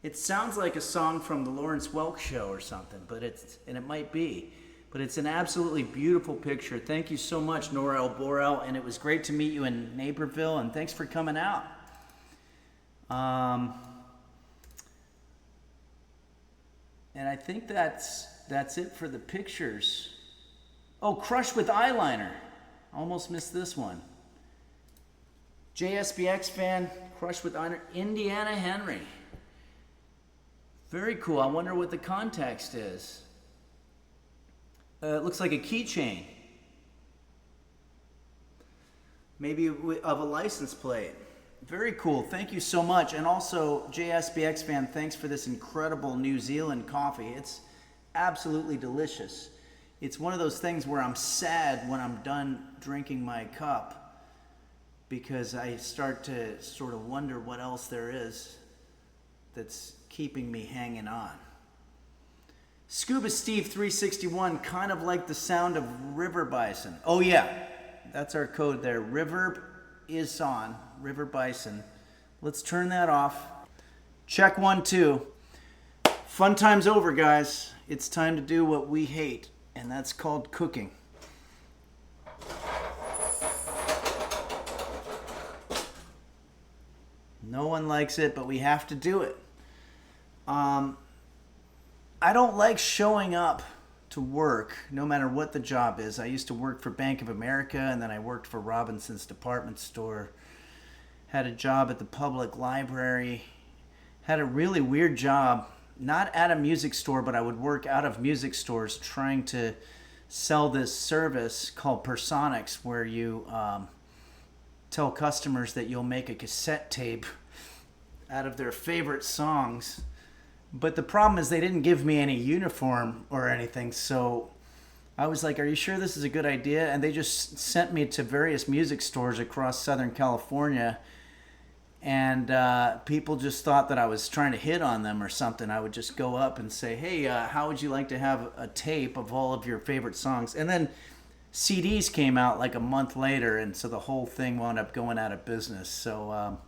It sounds like a song from the Lawrence Welk Show or something, but it might be. But it's an absolutely beautiful picture. Thank you so much, Norel Borel, and it was great to meet you in Naperville, and thanks for coming out. And I think that's it for the pictures. Oh, Crush with Eyeliner. Almost missed this one. JSBX fan, Crush with Eyeliner. Indiana Henry. Very cool. I wonder what the context is. It looks like a keychain. Maybe of a license plate. Very cool. Thank you so much. And also, JSBX fan, thanks for this incredible New Zealand coffee. It's absolutely delicious.
it's one of those things where I'm sad when I'm done drinking my cup, because I start to sort of wonder what else there is that's keeping me hanging on. Scuba Steve 361, kind of like the sound of river bison. Oh yeah, that's our code there. River is on, river bison. Let's turn that off. Check 1, 2. Fun time's over, guys. It's time to do what we hate, and that's called cooking. No one likes it, but we have to do it. I don't like showing up to work, no matter what the job is. I used to work for Bank of America, and then I worked for Robinson's department store. Had a job at the public library. Had a really weird job, not at a music store, but I would work out of music stores trying to sell this service called Personics, where you tell customers that you'll make a cassette tape out of their favorite songs. But the problem is they didn't give me any uniform or anything, so I was like, are you sure this is a good idea? And they just sent me to various music stores across Southern California, and people just thought that I was trying to hit on them or something. I would just go up and say, hey, how would you like to have a tape of all of your favorite songs? And then CDs came out like a month later, and so the whole thing wound up going out of business. So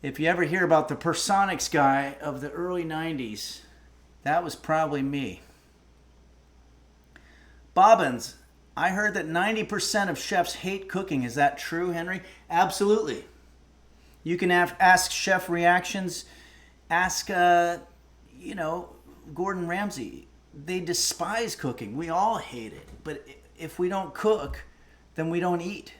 if you ever hear about the Personics guy of the early 90s, that was probably me. Bobbins, I heard that 90% of chefs hate cooking. Is that true, Henry? Absolutely. You can ask Chef Reactions, ask, Gordon Ramsay. They despise cooking. We all hate it. But if we don't cook, then we don't eat.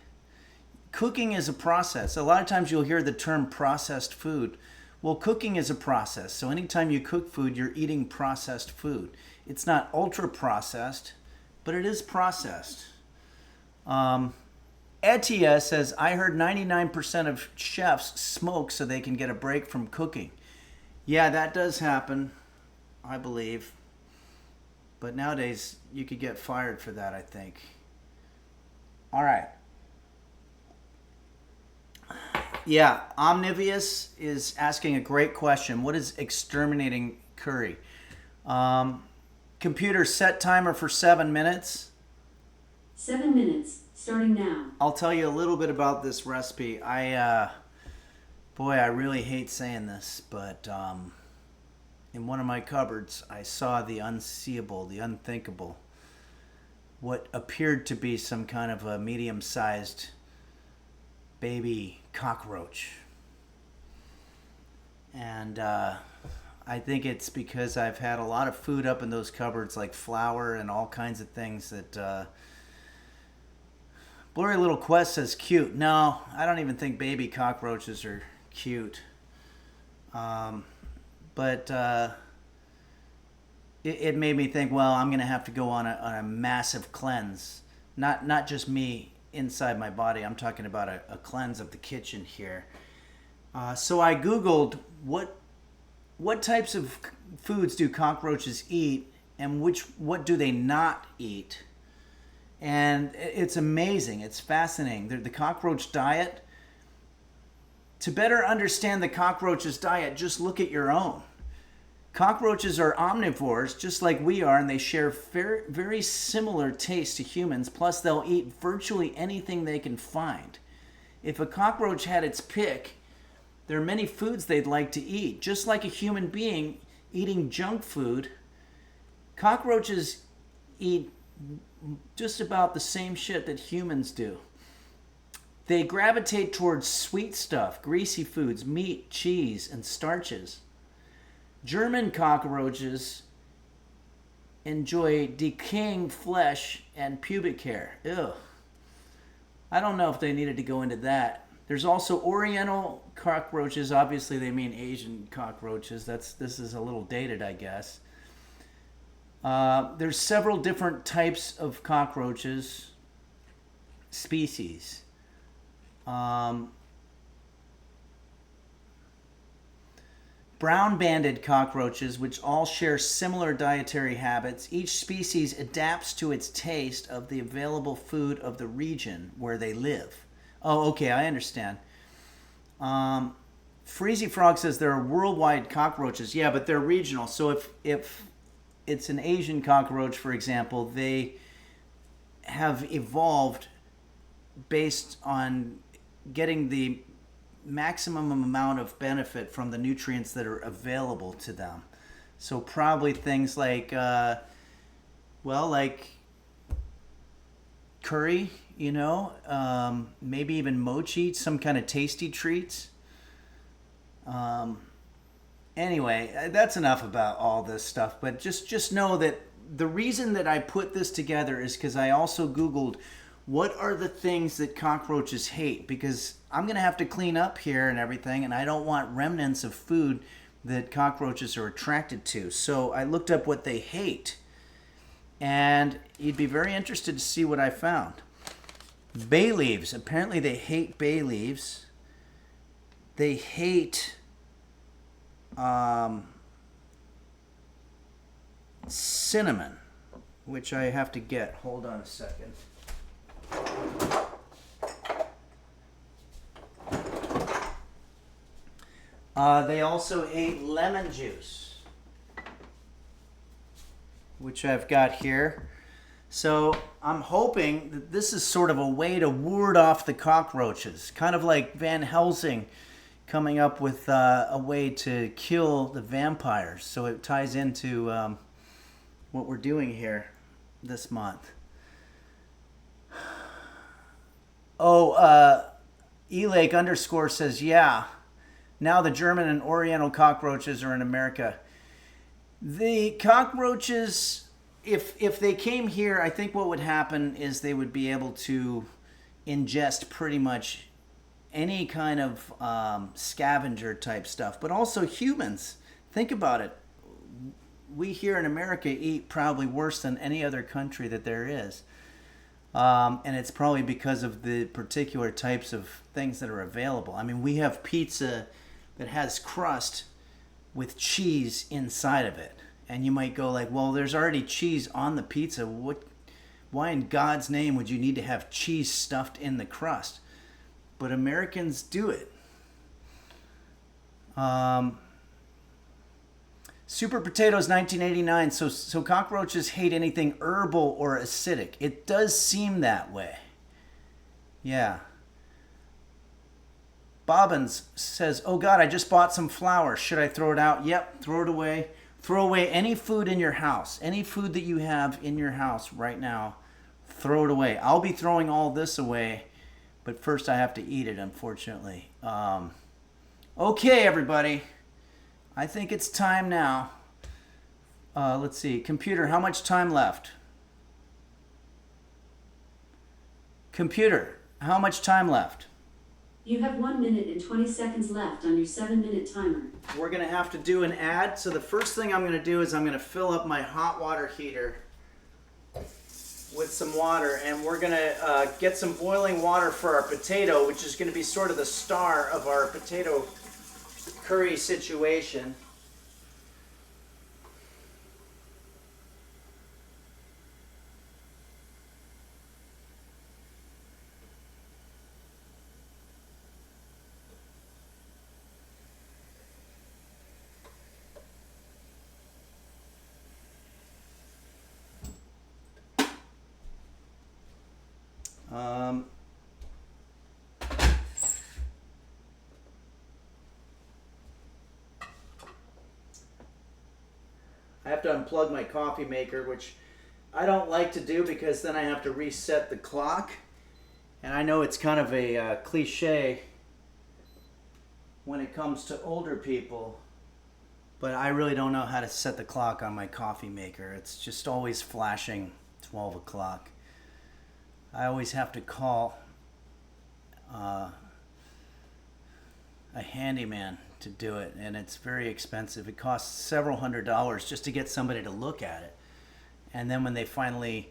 Cooking is a process. A lot of times you'll hear the term processed food. Well, cooking is a process. So anytime you cook food, you're eating processed food. It's not ultra processed, but it is processed. Etia says, I heard 99% of chefs smoke so they can get a break from cooking. Yeah, that does happen, I believe. But nowadays, you could get fired for that, I think. All right. Yeah, Omnivious is asking a great question. What is exterminating curry? Computer, set timer for 7 minutes.
7 minutes, starting now.
I'll tell you a little bit about this recipe. I really hate saying this, but in one of my cupboards, I saw the unseeable, the unthinkable. What appeared to be some kind of a medium-sized baby cockroach. And I think it's because I've had a lot of food up in those cupboards, like flour and all kinds of things that... Blurry Little Quest says cute. No, I don't even think baby cockroaches are cute. But it made me think, well, I'm going to have to go on a massive cleanse. Not just me inside my body. I'm talking about a cleanse of the kitchen here. So I Googled what types of foods do cockroaches eat and what do they not eat. And it's amazing. It's fascinating. The cockroach diet. To better understand the cockroach's diet, just look at your own. Cockroaches are omnivores, just like we are, and they share very, very similar tastes to humans. Plus, they'll eat virtually anything they can find. If a cockroach had its pick, there are many foods they'd like to eat. Just like a human being eating junk food, cockroaches eat just about the same shit that humans do. They gravitate towards sweet stuff, greasy foods, meat, cheese, and starches. German cockroaches enjoy decaying flesh and pubic hair. Ew. I don't know if they needed to go into that. There's also Oriental cockroaches. Obviously, they mean Asian cockroaches. This is a little dated, I guess. There's several different types of cockroaches, species. brown-banded cockroaches, which all share similar dietary habits. Each species adapts to its taste of the available food of the region where they live. Oh, okay, I understand. Freezy Frog says there are worldwide cockroaches. Yeah, but they're regional. So if it's an Asian cockroach, for example, they have evolved based on getting the maximum amount of benefit from the nutrients that are available to them. So probably things like, like curry, maybe even mochi, some kind of tasty treats. Anyway, that's enough about all this stuff, but just know that the reason that I put this together is because I also Googled what are the things that cockroaches hate, because I'm going to have to clean up here and everything, and I don't want remnants of food that cockroaches are attracted to. So I looked up what they hate, and you'd be very interested to see what I found. Bay leaves. Apparently they hate bay leaves. They hate cinnamon, which I have to get. Hold on a second. They also ate lemon juice, which I've got here. So I'm hoping that this is sort of a way to ward off the cockroaches, kind of like Van Helsing coming up with a way to kill the vampires. So it ties into what we're doing here this month. Oh, Elake _ says, yeah, now the German and Oriental cockroaches are in America. The cockroaches, if they came here, I think what would happen is they would be able to ingest pretty much any kind of scavenger type stuff, but also humans. Think about it. We here in America eat probably worse than any other country that there is. And it's probably because of the particular types of things that are available. I mean, we have pizza that has crust with cheese inside of it. And you might go like, well, there's already cheese on the pizza. Why in God's name would you need to have cheese stuffed in the crust? But Americans do it. Super Potatoes 1989. So cockroaches hate anything herbal or acidic. It does seem that way. Yeah. Bobbins says, oh God, I just bought some flour. Should I throw it out? Yep, throw it away. Throw away any food in your house. Any food that you have in your house right now, throw it away. I'll be throwing all this away, but first I have to eat it, unfortunately. Okay, everybody. I think it's time now. Let's see. Computer, how much time left? Computer, how much time left?
You have 1 minute and 20 seconds left on your 7-minute timer.
We're going to have to do an ad. So the first thing I'm going to do is I'm going to fill up my hot water heater with some water. And we're going to get some boiling water for our potato, which is going to be sort of the star of our potato curry situation. I have to unplug my coffee maker, which I don't like to do because then I have to reset the clock. And I know it's kind of a cliche when it comes to older people, but I really don't know how to set the clock on my coffee maker. It's just always flashing 12 o'clock. I always have to call a handyman to do it, and it's very expensive. It costs several $100s just to get somebody to look at it. And then when they finally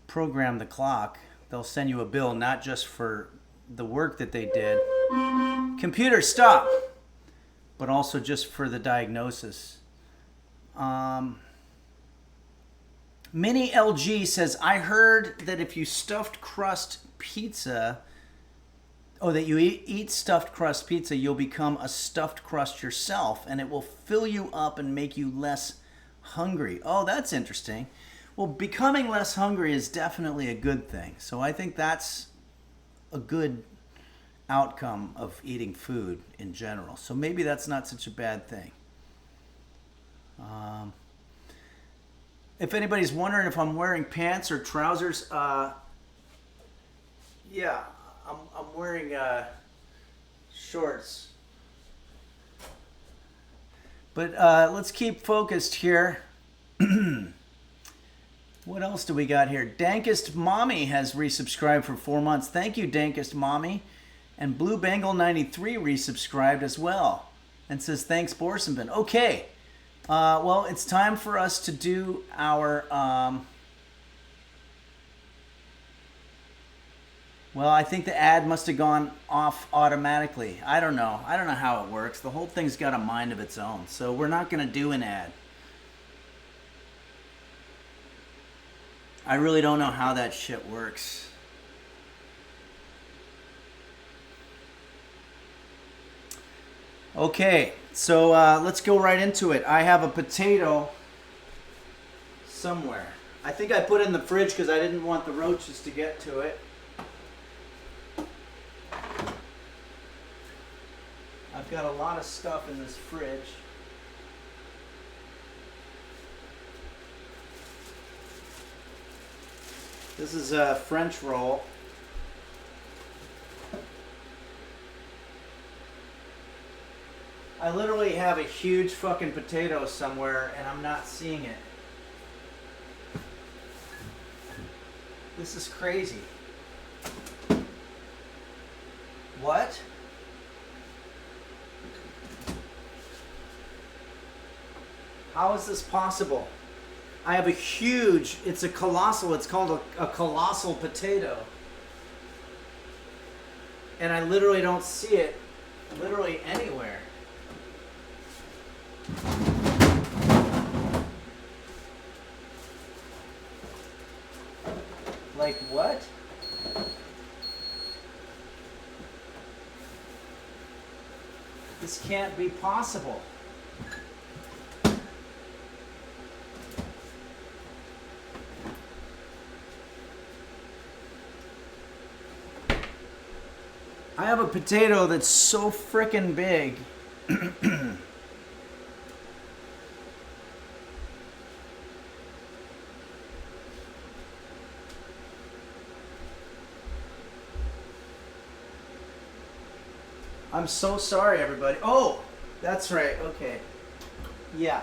program the clock, they'll send you a bill not just for the work that they did. Computer, stop! but also just for the diagnosis. Mini LG says, I heard that if you stuffed crust pizza, that you eat stuffed crust pizza, you'll become a stuffed crust yourself, and it will fill you up and make you less hungry. Oh, that's interesting. Well, becoming less hungry is definitely a good thing. So I think that's a good outcome of eating food in general. So maybe that's not such a bad thing. If anybody's wondering if I'm wearing pants or trousers, yeah, I'm wearing shorts. But let's keep focused here. What else do we got here? Dankest Mommy has resubscribed for 4 months. Thank you, Dankest Mommy. And Blue Bengal 93 resubscribed as well and says, thanks, Borsenben. Okay. Well, it's time for us to do our... well, I think the ad must have gone off automatically. I don't know. I don't know how it works. The whole thing's got a mind of its own. So we're not going to do an ad. I really don't know how that shit works. Okay, so let's go right into it. I have a potato somewhere. I think I put it in the fridge because I didn't want the roaches to get to it. I've got a lot of stuff in this fridge. This is a French roll. I literally have a huge fucking potato somewhere and I'm not seeing it. This is crazy. What? How is this possible? I have a huge, it's a colossal, it's called a colossal potato. And I literally don't see it literally anywhere. Like what? This can't be possible. I have a potato that's so frickin' big. I'm so sorry, everybody. Oh, that's right. Okay. Yeah.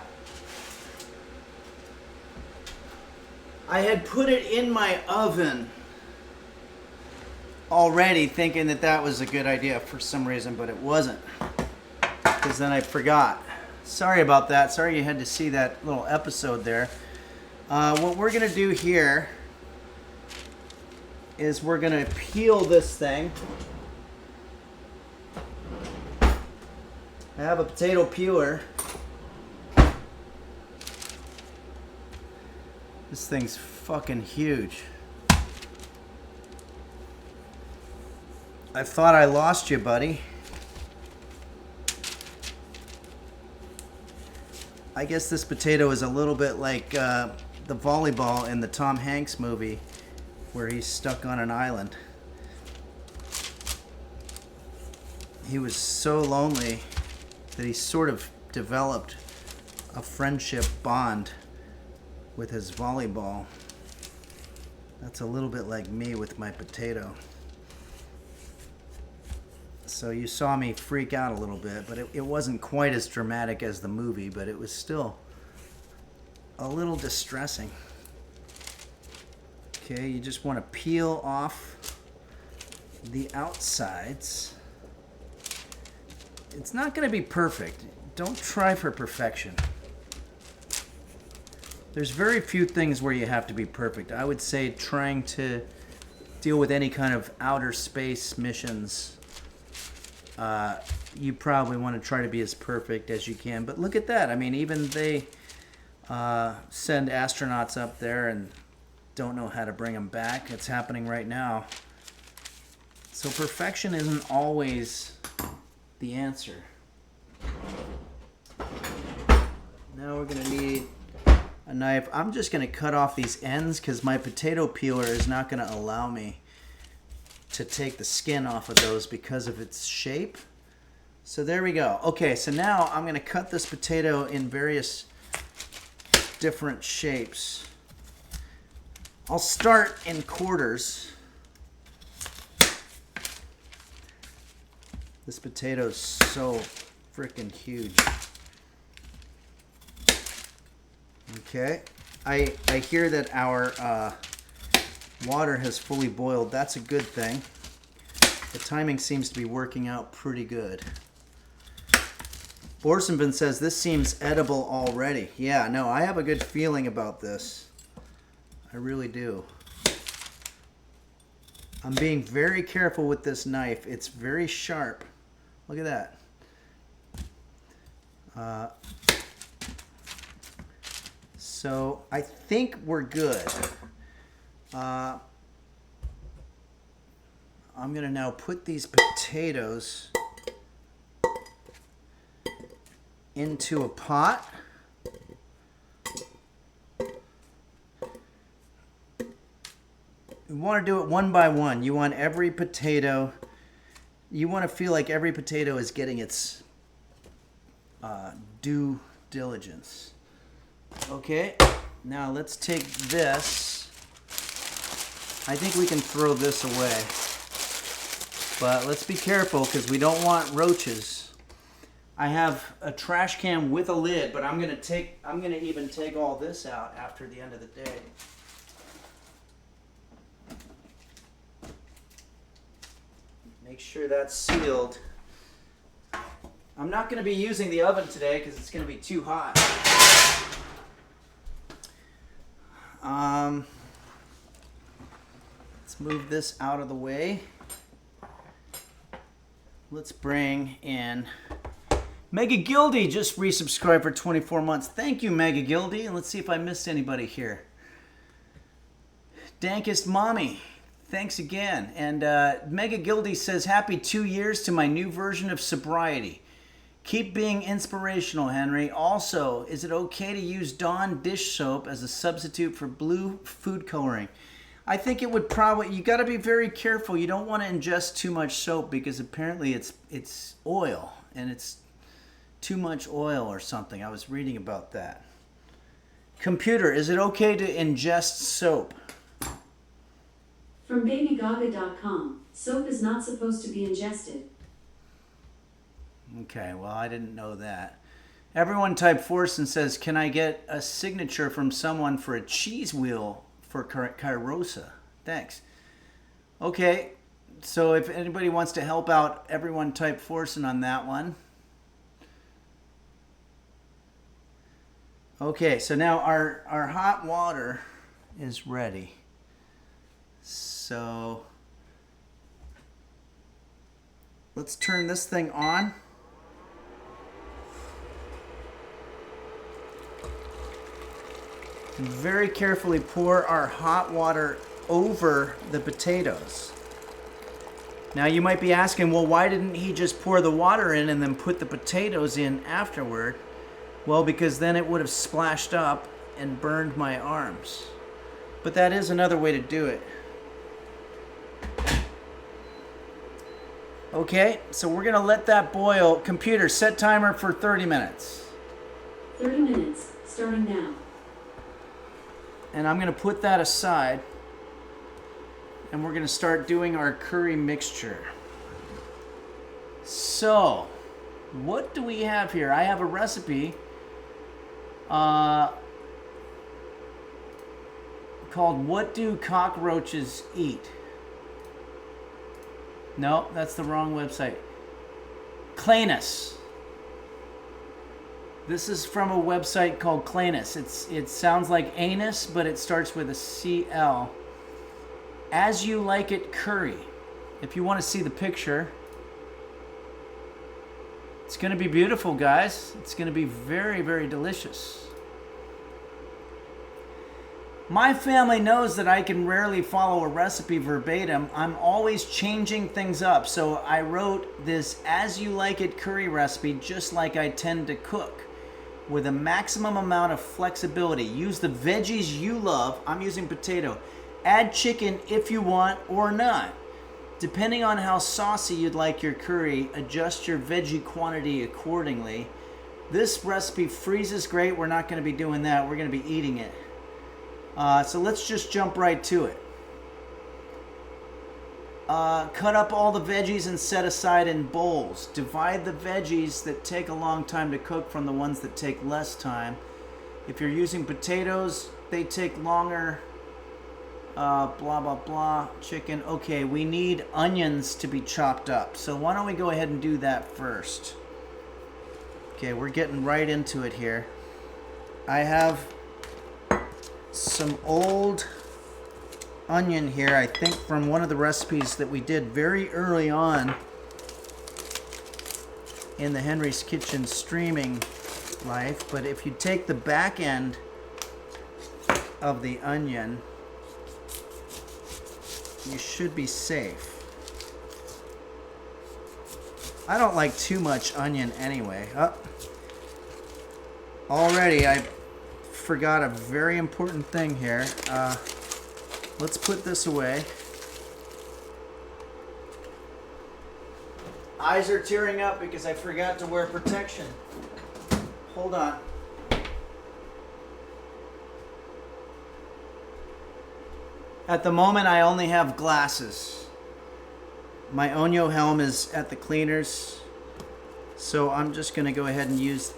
I had put it in my oven already, thinking that that was a good idea for some reason, but it wasn't. Because then I forgot. Sorry about that. Sorry you had to see that little episode there. What we're going to do here is we're going to peel this thing. I have a potato peeler. This thing's fucking huge. I thought I lost you, buddy. I guess this potato is a little bit like the volleyball in the Tom Hanks movie where he's stuck on an island. He was so lonely that he sort of developed a friendship bond with his volleyball. That's a little bit like me with my potato. So you saw me freak out a little bit, but it wasn't quite as dramatic as the movie, but it was still a little distressing. Okay, you just want to peel off the outsides. It's not going to be perfect. Don't try for perfection. There's very few things where you have to be perfect. I would say trying to deal with any kind of outer space missions you probably want to try to be as perfect as you can. But look at that. I mean, even they send astronauts up there and don't know how to bring them back. It's happening right now. So perfection isn't always the answer. Now we're going to need a knife. I'm just going to cut off these ends because my potato peeler is not going to allow me to take the skin off of those because of its shape. So there we go. Okay, so now I'm going to cut this potato in various different shapes. I'll start in quarters. This potato's so freaking huge. Okay, I hear that our water has fully boiled. That's a good thing. The timing seems to be working out pretty good. Borsenvin says this seems edible already. Yeah, no, I have a good feeling about this. I really do. I'm being very careful with this knife. It's very sharp. Look at that. So I think we're good. I'm going to now put these potatoes into a pot. You want to do it one by one. You want every potato, you want to feel like every potato is getting its due diligence. Okay, now let's take this. I think we can throw this away. But let's be careful because we don't want roaches. I have a trash can with a lid, but I'm gonna even take all this out after the end of the day. Make sure that's sealed. I'm not going to be using the oven today because it's going to be too hot. Let's move this out of the way. Let's bring in Mega Gildy. Just resubscribed for 24 months. Thank you, Mega Gildy. And let's see if I missed anybody here. Dankest Mommy. Thanks again. And Mega Gildy says, happy 2 years to my new version of sobriety. Keep being inspirational, Henry. Also, is it okay to use Dawn dish soap as a substitute for blue food coloring? I think it would probably, you got to be very careful. You don't want to ingest too much soap because apparently it's oil and it's too much oil or something. I was reading about that. Computer, is it okay to ingest soap?
From babygaga.com, soap is not supposed to be ingested.
Okay, well, I didn't know that. Everyone type Forsen says, can I get a signature from someone for a cheese wheel for Kairosa? Thanks. Okay, so if anybody wants to help out, everyone type Forsen on that one. Okay, so now our hot water is ready. So let's turn this thing on. And very carefully pour our hot water over the potatoes. Now you might be asking, well, why didn't he just pour the water in and then put the potatoes in afterward? Well, because then it would have splashed up and burned my arms. But that is another way to do it. Okay, so we're gonna let that boil. Computer, set timer for 30 minutes.
30 minutes, starting now.
And I'm gonna put that aside. And we're gonna start doing our curry mixture. So, what do we have here? I have a recipe called What Do Cockroaches Eat? No, that's the wrong website. Clanus. This is from a website called Clanus. It sounds like anus, but it starts with a CL. As You Like It Curry. If you want to see the picture, It's going to be beautiful, guys. It's going to be very, very delicious. My family knows that I can rarely follow a recipe verbatim. I'm always changing things up. So I wrote this as you like it curry recipe just like I tend to cook, with a maximum amount of flexibility. Use the veggies you love. I'm using potato. Add chicken if you want or not. Depending on how saucy you'd like your curry, adjust your veggie quantity accordingly. This recipe freezes great. We're not going to be doing that. We're going to be eating it. So let's just jump right to it. Cut up all the veggies and set aside in bowls. Divide the veggies that take a long time to cook from the ones that take less time. If you're using potatoes, they take longer. Blah, blah, blah. Chicken. Okay, we need onions to be chopped up. So why don't we go ahead and do that first? Okay, we're getting right into it here. I have some old onion here, I think from one of the recipes that we did very early on in the Henry's Kitchen streaming life. But if you take the back end of the onion, you should be safe. I don't like too much onion anyway. Already I forgot a very important thing here. Let's put this away. Eyes are tearing up because I forgot to wear protection. Hold on. At the moment, I only have glasses. My Onyo helm is at the cleaners, so I'm just going to go ahead and use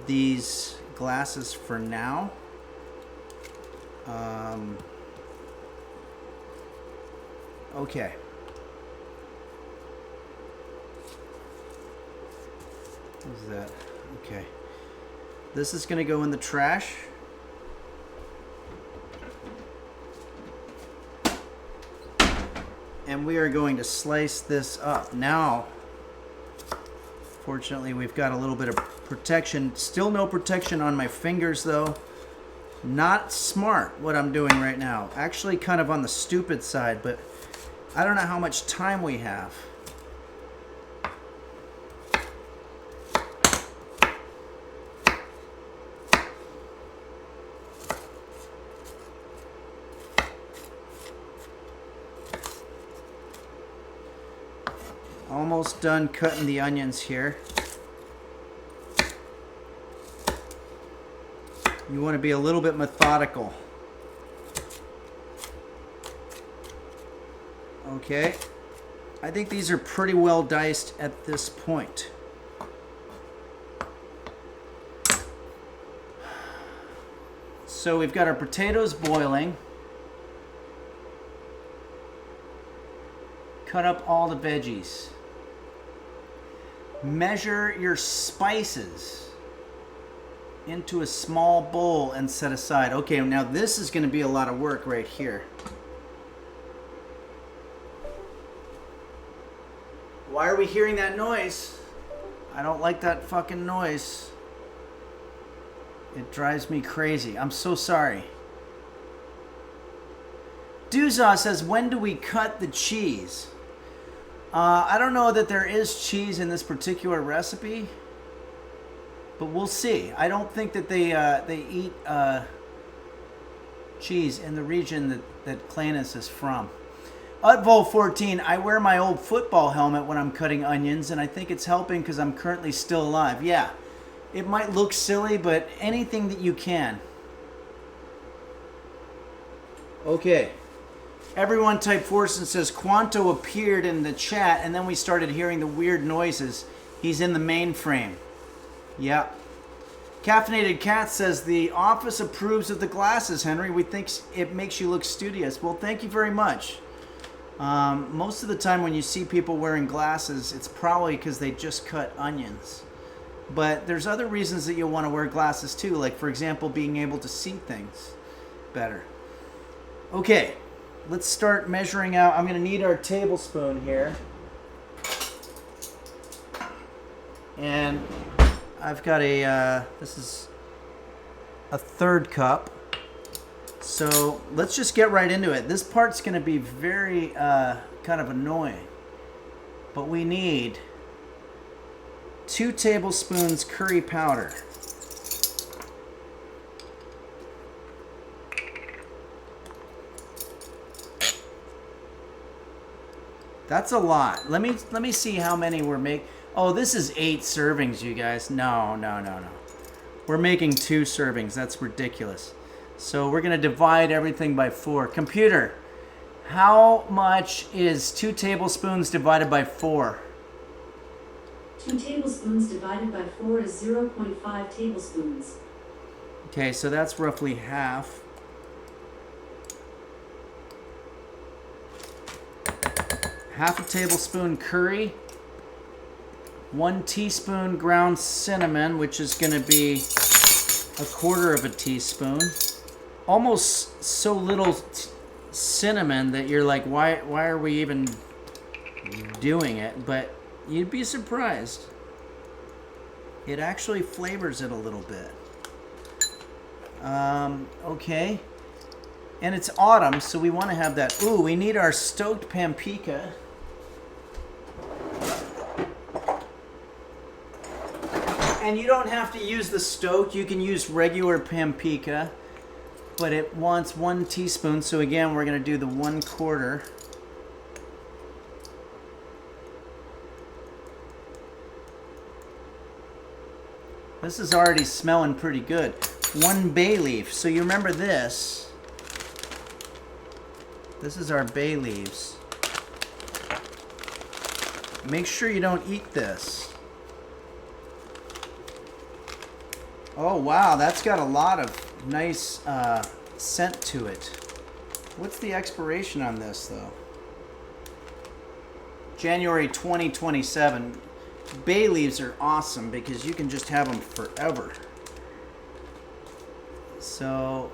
these glasses for now. Okay. What's that? Okay. This is going to go in the trash. And we are going to slice this up. Now, fortunately, we've got a little bit of protection. Still no protection on my fingers, though. Not smart what I'm doing right now. Actually, kind of on the stupid side, but I don't know how much time we have. Almost done cutting the onions here. You want to be a little bit methodical. Okay. I think these are pretty well diced at this point. So we've got our potatoes boiling. Cut up all the veggies. Measure your spices into a small bowl and set aside. Okay, now this is going to be a lot of work right here. Why are we hearing that noise? I don't like that fucking noise. It drives me crazy. I'm so sorry. Duzah says, when do we cut the cheese? I don't know that there is cheese in this particular recipe, but we'll see. I don't think that they eat cheese in the region that Clanus is from. Utvol14, I wear my old football helmet when I'm cutting onions, and I think it's helping because I'm currently still alive. Yeah, it might look silly, but anything that you can. Okay. Everyone type Forson says Quanto appeared in the chat, and then we started hearing the weird noises. He's in the mainframe. Yeah. Caffeinated Cat says the office approves of the glasses, Henry. We think it makes you look studious. Well, thank you very much. Most of the time when you see people wearing glasses, it's probably because they just cut onions. But there's other reasons that you'll want to wear glasses too, like, for example, being able to see things better. Okay. Let's start measuring out. I'm going to need our tablespoon here.
And I've got this is a 1/3 cup. So let's just get right into it. This part's going to be very kind of annoying. But we need 2 tablespoons curry powder. That's a lot. Let me see how many we're making. Oh, this is 8 servings, you guys. No. We're making 2 servings. That's ridiculous. So we're going to divide everything by 4. Computer, how much is 2 tablespoons divided by 4?
2 tablespoons divided by 4 is 0.5 tablespoons.
Okay, so that's roughly half. Half a tablespoon curry. 1 teaspoon ground cinnamon, which is going to be 1/4 of a teaspoon. Almost so little cinnamon that you're like, why are we even doing it? But you'd be surprised. It actually flavors it a little bit. Okay. And it's autumn, so we want to have that. Ooh, we need our stoked paprika. And you don't have to use the stoked. You can use regular paprika. But it wants 1 teaspoon. So again, we're going to do the 1/4. This is already smelling pretty good. 1 bay leaf. So you remember this. This is our bay leaves. Make sure you don't eat this. Oh wow, that's got a lot of nice scent to it. What's the expiration on this though? January 2027. Bay leaves are awesome because you can just have them forever. So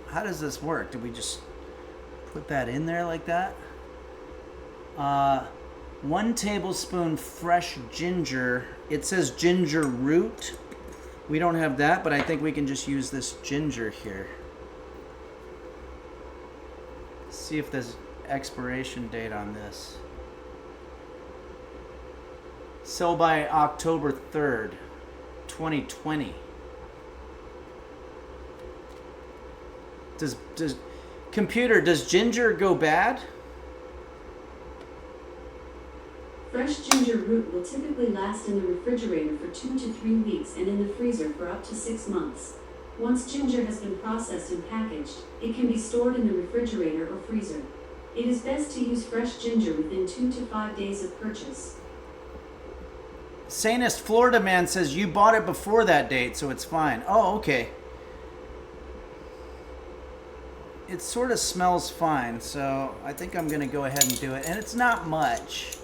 how does this work? Do we just put that in there like that? 1 tablespoon fresh ginger. It says ginger root. We don't have that, but I think we can just use this ginger here. See if there's expiration date on this. Sell by October 3rd, 2020. Does computer, does ginger go bad?
Fresh ginger root will typically last in the refrigerator for 2 to 3 weeks and in the freezer for up to 6 months. Once ginger has been processed and packaged, it can be stored in the refrigerator or freezer. It is best to use fresh ginger within 2 to 5 days of purchase.
Sanest Florida man says you bought it before that date, so it's fine. Oh, okay. It sort of smells fine, so I think I'm going to go ahead and do it. And it's not much.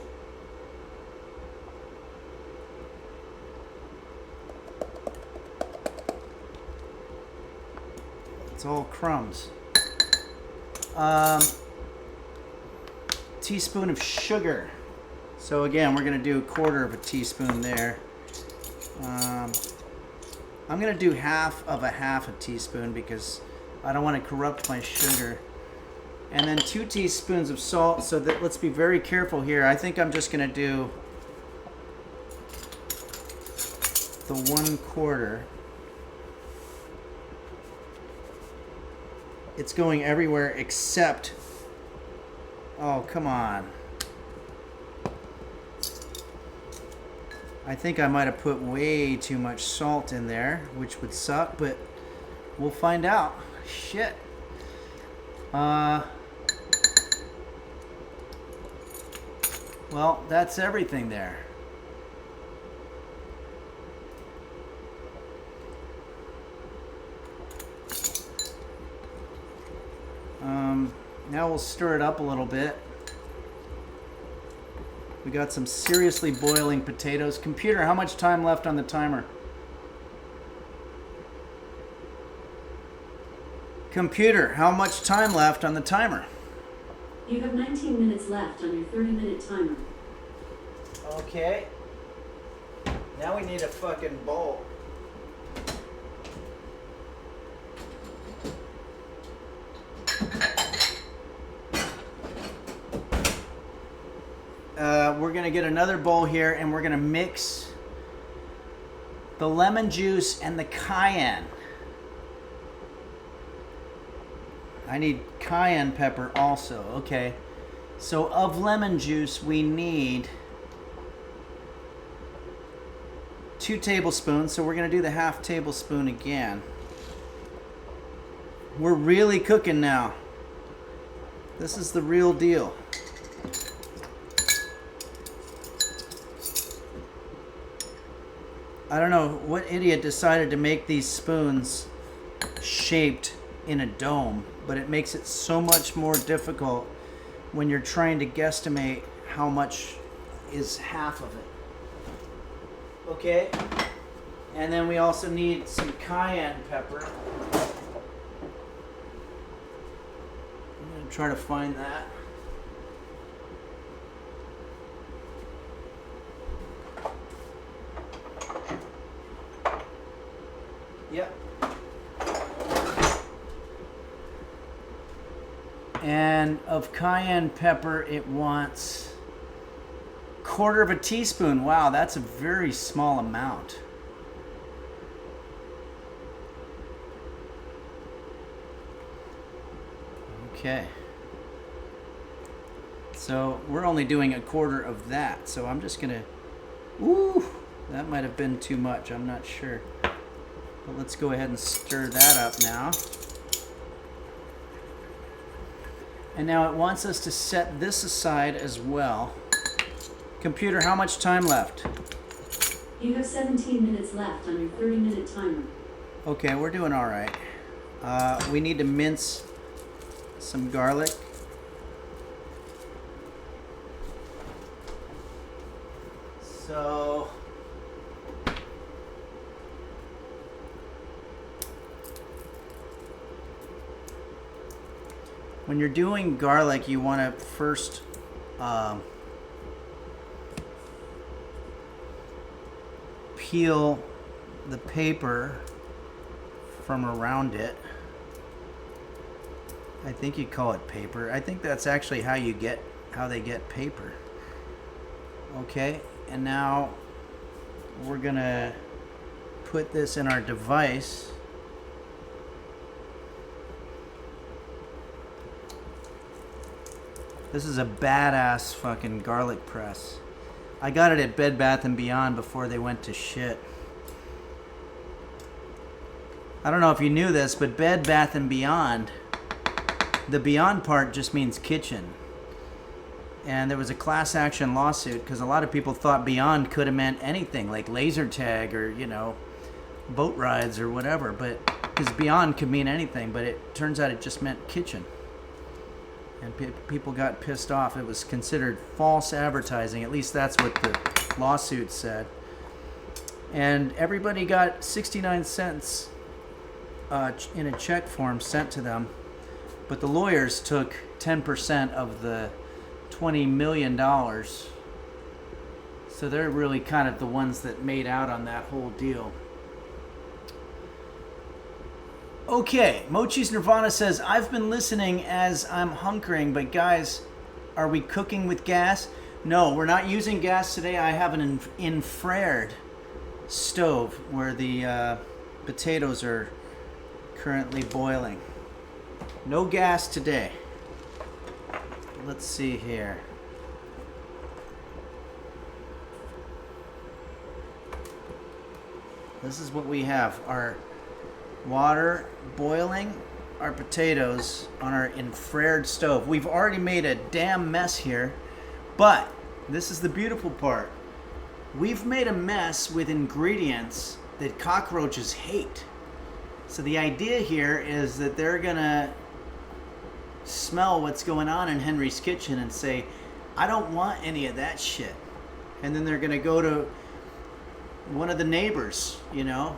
It's all crumbs. Teaspoon of sugar. So again, we're going to do 1/4 of a teaspoon there. I'm going to do half a teaspoon because I don't want to corrupt my sugar. And then 2 teaspoons of salt. So that, let's be very careful here. I think I'm just going to do the 1/4. It's going everywhere except, oh, come on. I think I might have put way too much salt in there, which would suck, but we'll find out. Shit. Well, that's everything there. Now we'll stir it up a little bit. We got some seriously boiling potatoes. Computer, how much time left on the timer? Computer, how much time left on the timer?
You have 19 minutes left on your 30-minute timer.
Okay. Now we need a fucking bowl. We're gonna get another bowl here and we're gonna mix the lemon juice and the cayenne. I need cayenne pepper also. Okay. So of lemon juice we need 2 tablespoons. So we're going to do the half tablespoon again. We're really cooking now. This is the real deal. I don't know what idiot decided to make these spoons shaped in a dome, but it makes it so much more difficult when you're trying to guesstimate how much is half of it. Okay, and then we also need some cayenne pepper. I'm gonna try to find that. Yep. And of cayenne pepper, it wants 1/4 teaspoon. Wow, that's a very small amount. Okay. So we're only doing 1/4 of that. So I'm just gonna, ooh, that might have been too much. I'm not sure. But let's go ahead and stir that up now. And now it wants us to set this aside as well. Computer, how much time left?
You have 17 minutes left on your 30-minute timer.
Okay, we're doing all right. We need to mince some garlic. So when you're doing garlic, you want to first peel the paper from around it. I think you call it paper. I think that's actually how they get paper. Okay, and now we're gonna put this in our device. This is a badass fucking garlic press. I got it at Bed Bath & Beyond before they went to shit. I don't know if you knew this, but Bed Bath & Beyond, the Beyond part just means kitchen. And there was a class action lawsuit because a lot of people thought Beyond could have meant anything, like laser tag or, you know, boat rides or whatever. But because Beyond could mean anything, but it turns out it just meant kitchen. And people got pissed off. It was considered false advertising. At least that's what the lawsuit said. And everybody got 69 cents in a check form sent to them. But the lawyers took 10% of the $20 million. So they're really kind of the ones that made out on that whole deal. Okay, Mochi's Nirvana says, I've been listening as I'm hunkering, but guys, are we cooking with gas? No, we're not using gas today. I have an infrared stove where the potatoes are currently boiling. No gas today. Let's see here. This is what we have. Our water boiling, our potatoes on our infrared stove. We've already made a damn mess here, but this is the beautiful part. We've made a mess with ingredients that cockroaches hate. So the idea here is that they're gonna smell what's going on in Henry's kitchen and say, I don't want any of that shit. And then they're gonna go to one of the neighbors, you know.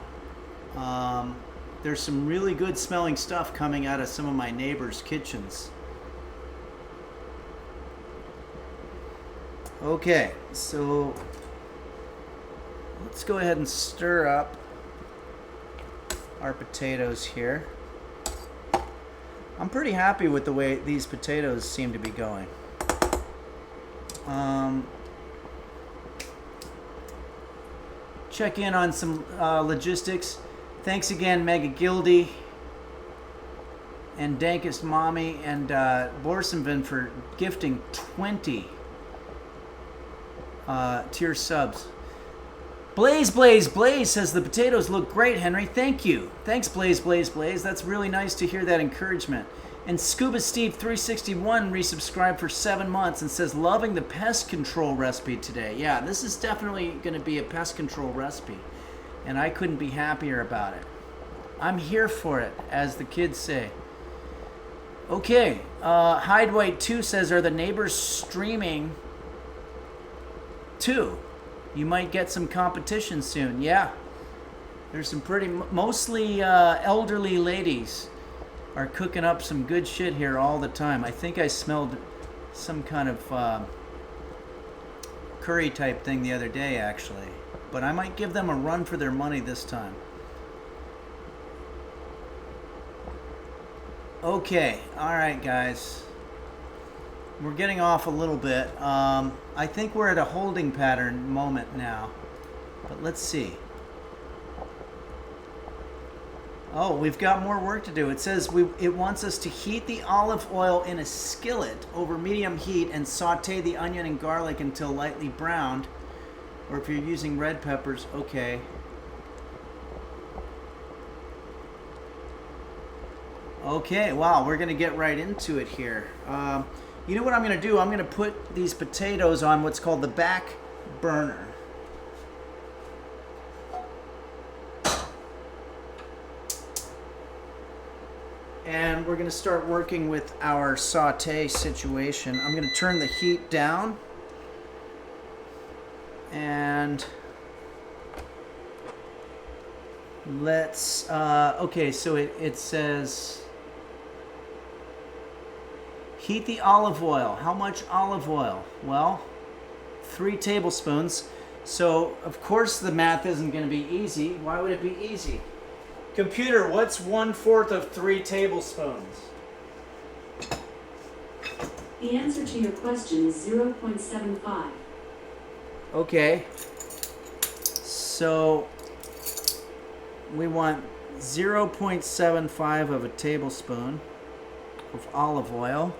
There's some really good smelling stuff coming out of some of my neighbors' kitchens. Okay, so
let's go ahead and stir up our potatoes here. I'm pretty happy with the way these potatoes seem to be going. Check in on some logistics. Thanks again, Mega Gildy and Dankest Mommy and Borsenvin for gifting 20 tier subs. Blaze says the potatoes look great, Henry. Thank you. Thanks, Blaze. That's really nice to hear that encouragement. And Scuba Steve 361 resubscribed for 7 months and says, loving the pest control recipe today. Yeah, this is definitely going to be a pest control recipe, and I couldn't be happier about it. I'm here for it, as the kids say. Okay, Hidewhite 2 says, are the neighbors streaming too? You might get some competition soon. Yeah, there's some mostly elderly ladies are cooking up some good shit here all the time. I think I smelled some kind of curry type thing the other day, actually. But I might give them a run for their money this time. Okay, all right, guys. We're getting off a little bit. I think we're at a holding pattern moment now. But let's see. Oh, we've got more work to do. It says it wants us to heat the olive oil in a skillet over medium heat and saute the onion and garlic until lightly browned. Or if you're using red peppers, okay. Okay, wow, we're going to get right into it here. You know what I'm going to do? I'm going to put these potatoes on what's called the back burner. And we're going to start working with our saute situation. I'm going to turn the heat down. And let's, okay, so it says heat the olive oil. How much olive oil? Well, 3 tablespoons. So, of course, the math isn't going to be easy. Why would it be easy? Computer, what's 1/4 of 3 tablespoons?
The answer to your question is 0.75.
Okay. So, we want 0.75 of a tablespoon of olive oil.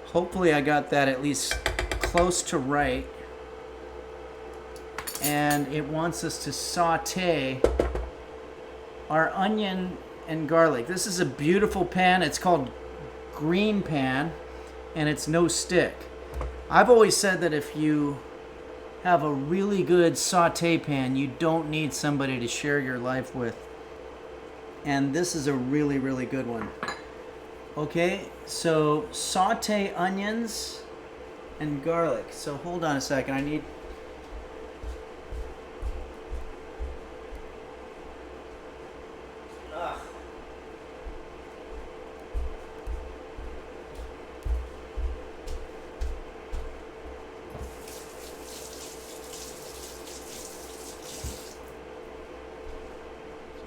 Hopefully I got that at least close to right. And it wants us to saute our onion and garlic. This is a beautiful pan. It's called green pan, and it's no stick. I've always said that if you have a really good saute pan, you don't need somebody to share your life with. And this is a really, really good one. Okay, so saute onions and garlic. So hold on a second. I need...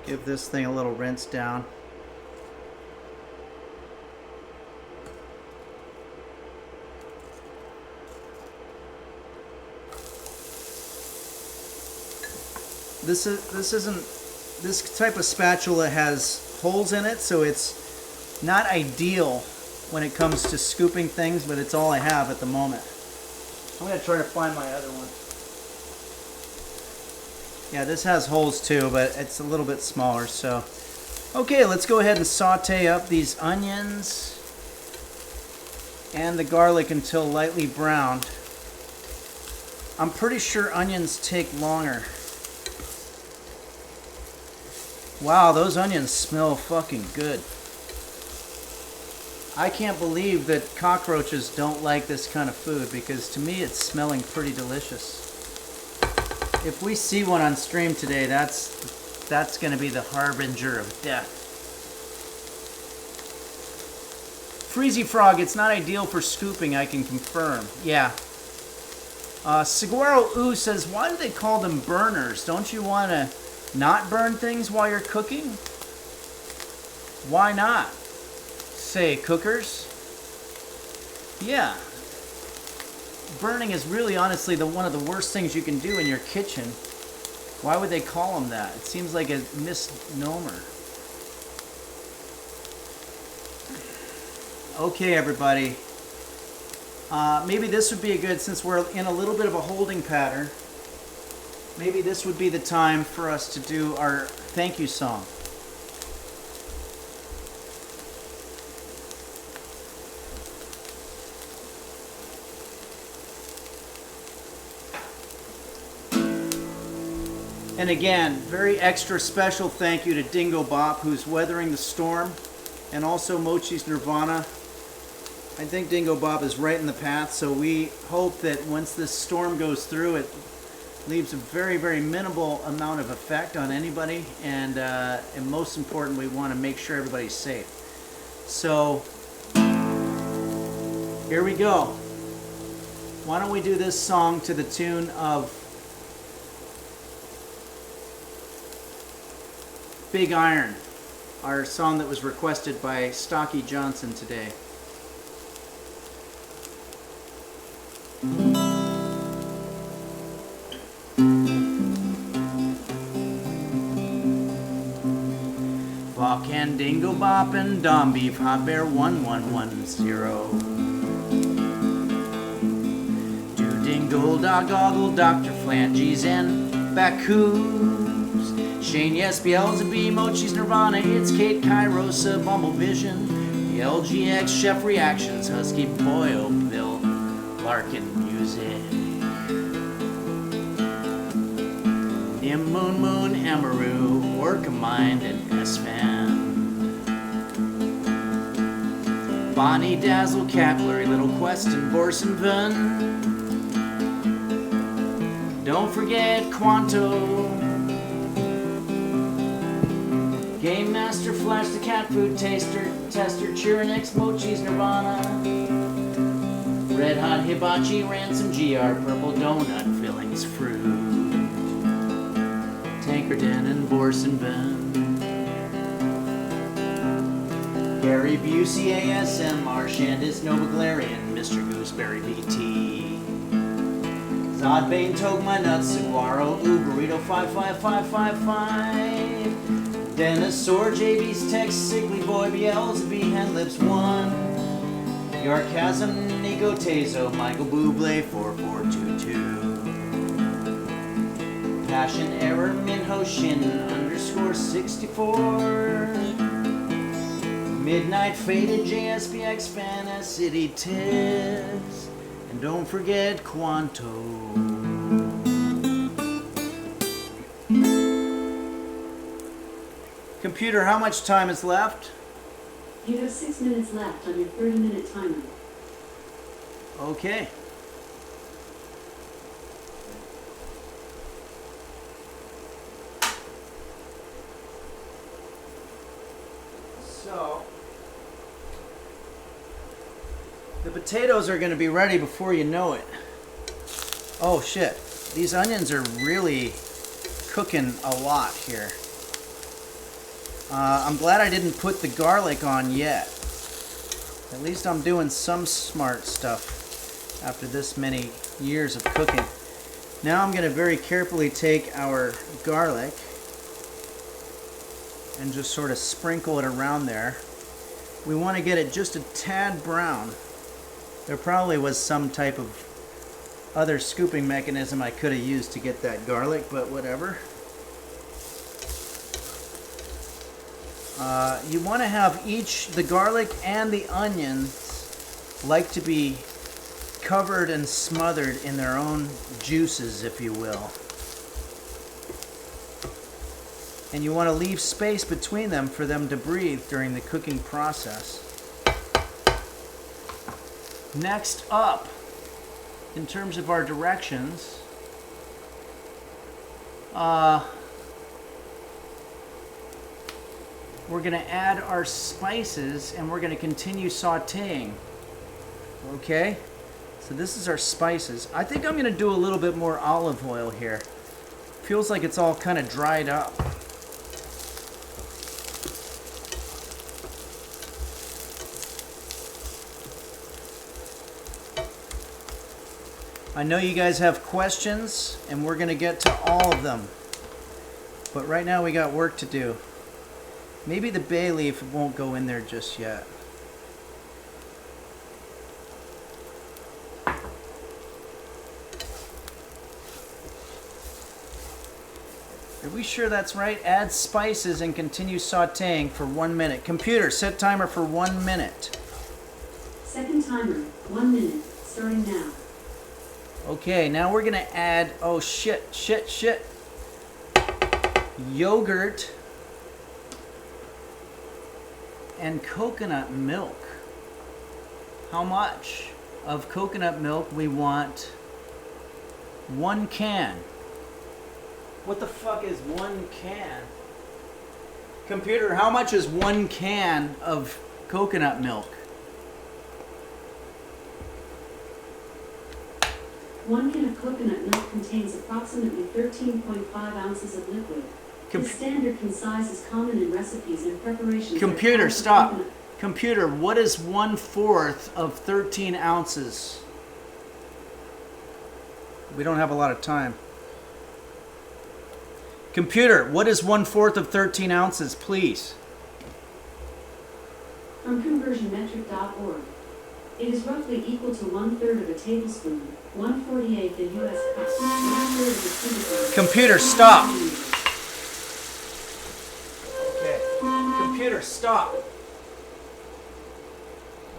Give this thing a little rinse down. This type of spatula has holes in it, so it's not ideal when it comes to scooping things, but it's all I have at the moment. I'm gonna try to find my other one. Yeah, this has holes too, but it's a little bit smaller, so. Okay, let's go ahead and saute up these onions and the garlic until lightly browned. I'm pretty sure onions take longer. Wow, those onions smell fucking good. I can't believe that cockroaches don't like this kind of food, because to me it's smelling pretty delicious. If we see one on stream today, that's going to be the harbinger of death. Freezy Frog, it's not ideal for scooping, I can confirm. Yeah. Saguaro Ooh says, why do they call them burners? Don't you want to not burn things while you're cooking? Why not? Say, cookers? Yeah. Burning is really, honestly, one of the worst things you can do in your kitchen. Why would they call them that? It seems like a misnomer. Okay, everybody. Maybe this would be a good, since we're in a little bit of a holding pattern, maybe this would be the time for us to do our thank you song. And again, very extra special thank you to Dingo Bop, who's weathering the storm, and also Mochi's Nirvana. I think Dingo Bop is right in the path, so we hope that once this storm goes through, it leaves a very, very minimal amount of effect on anybody, and most important, we want to make sure everybody's safe. So, here we go. Why don't we do this song to the tune of Big Iron, our song that was requested by Stocky Johnson today. Bach and Dingo Bop and Dom Beef Hot Bear 1110. Do Dingle Dog Goggle, Dr. Flanges and Bakus. Shane, yes, Beelzebub, Mochi's Nirvana, it's Kate, Kairosa, Bumble Vision, the LGX, Chef Reactions, Husky Boyle, Bill, Larkin Music, Nim Moon Moon, Amaru, Orca Mind, and S-Fan. Bonnie Dazzle, Capillary, Little Quest, and Borson Vun. Don't forget Quanto. Game Master, Flash the Cat Food Tester, Chirinix, Mochi's Nirvana, Red Hot Hibachi, Ransom, GR, Purple Donut, Fillings, Fruit, Tankerton and Borson Ben, Gary Busey, ASM, Marshandis, Novaglarian, Mr. Gooseberry BT, Zodbane, Togue My Nuts, Saguaro, Burrito 55555, Dinosaur, JB's Text, Sickly Boy, Beelzebub, Hen Lips 1, Yarchasm, Nico Tezo, Michael Bublé 4422, Passion Error, Minho Shin _64, Midnight Faded, JSPX, Fan, City Tiz, and don't forget Quanto. Computer, how much time is left?
You have 6 minutes left on your 30-minute timer.
Okay. So, the potatoes are going to be ready before you know it. Oh shit, these onions are really cooking a lot here. I'm glad I didn't put the garlic on yet. At least I'm doing some smart stuff after this many years of cooking. Now I'm going to very carefully take our garlic and just sort of sprinkle it around there. We want to get it just a tad brown. There probably was some type of other scooping mechanism I could have used to get that garlic, but whatever. You want to have the garlic and the onions like to be covered and smothered in their own juices, if you will. And you want to leave space between them for them to breathe during the cooking process. Next up, in terms of our directions, we're going to add our spices and we're going to continue sauteing. Okay? So this is our spices. I think I'm going to do a little bit more olive oil here. Feels like it's all kind of dried up. I know you guys have questions, and we're going to get to all of them. But right now we got work to do. Maybe the bay leaf won't go in there just yet. Are we sure that's right? Add spices and continue sauteing for 1 minute. Computer, set timer for 1 minute.
Second timer, 1 minute, starting now.
Okay, now we're gonna add, oh shit, yogurt and coconut milk. How much of coconut milk? We want 1 can. What the fuck is 1 can? Computer, how much is 1 can of coconut milk?
1 can of coconut milk contains approximately 13.5 ounces of liquid. The standard size is common in recipes and preparations.
Computer, stop. Computer, what is 1/4 of 13 ounces? We don't have a lot of time. Computer, what is 1/4 of 13 ounces, please?
From conversionmetric.org. It is roughly equal to 1/3 of a tablespoon, 1/48 the U.S. cup, 1/3 of a teaspoon.
Computer, stop. Okay. Computer, stop.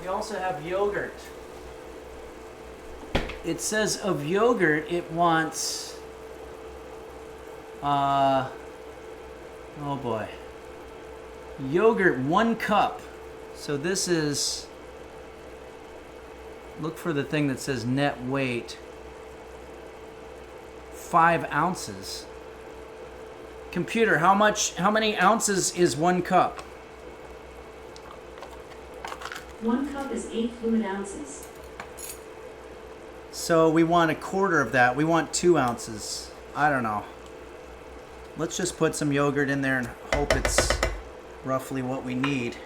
We also have yogurt. It says of yogurt it wants, oh boy. Yogurt, 1 cup. So this is, look for the thing that says net weight. 5 ounces. Computer, how many ounces is 1 cup?
1 cup is 8 fluid ounces.
So we want 1/4 of that. We want 2 ounces. I don't know. Let's just put some yogurt in there and hope it's roughly what we need.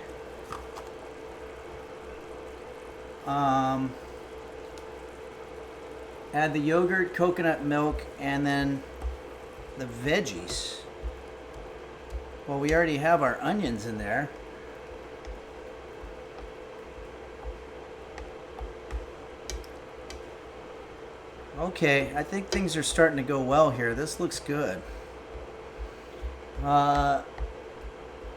Add the yogurt, coconut milk, and then the veggies. Well, we already have our onions in there. Okay, I think things are starting to go well here. This looks good.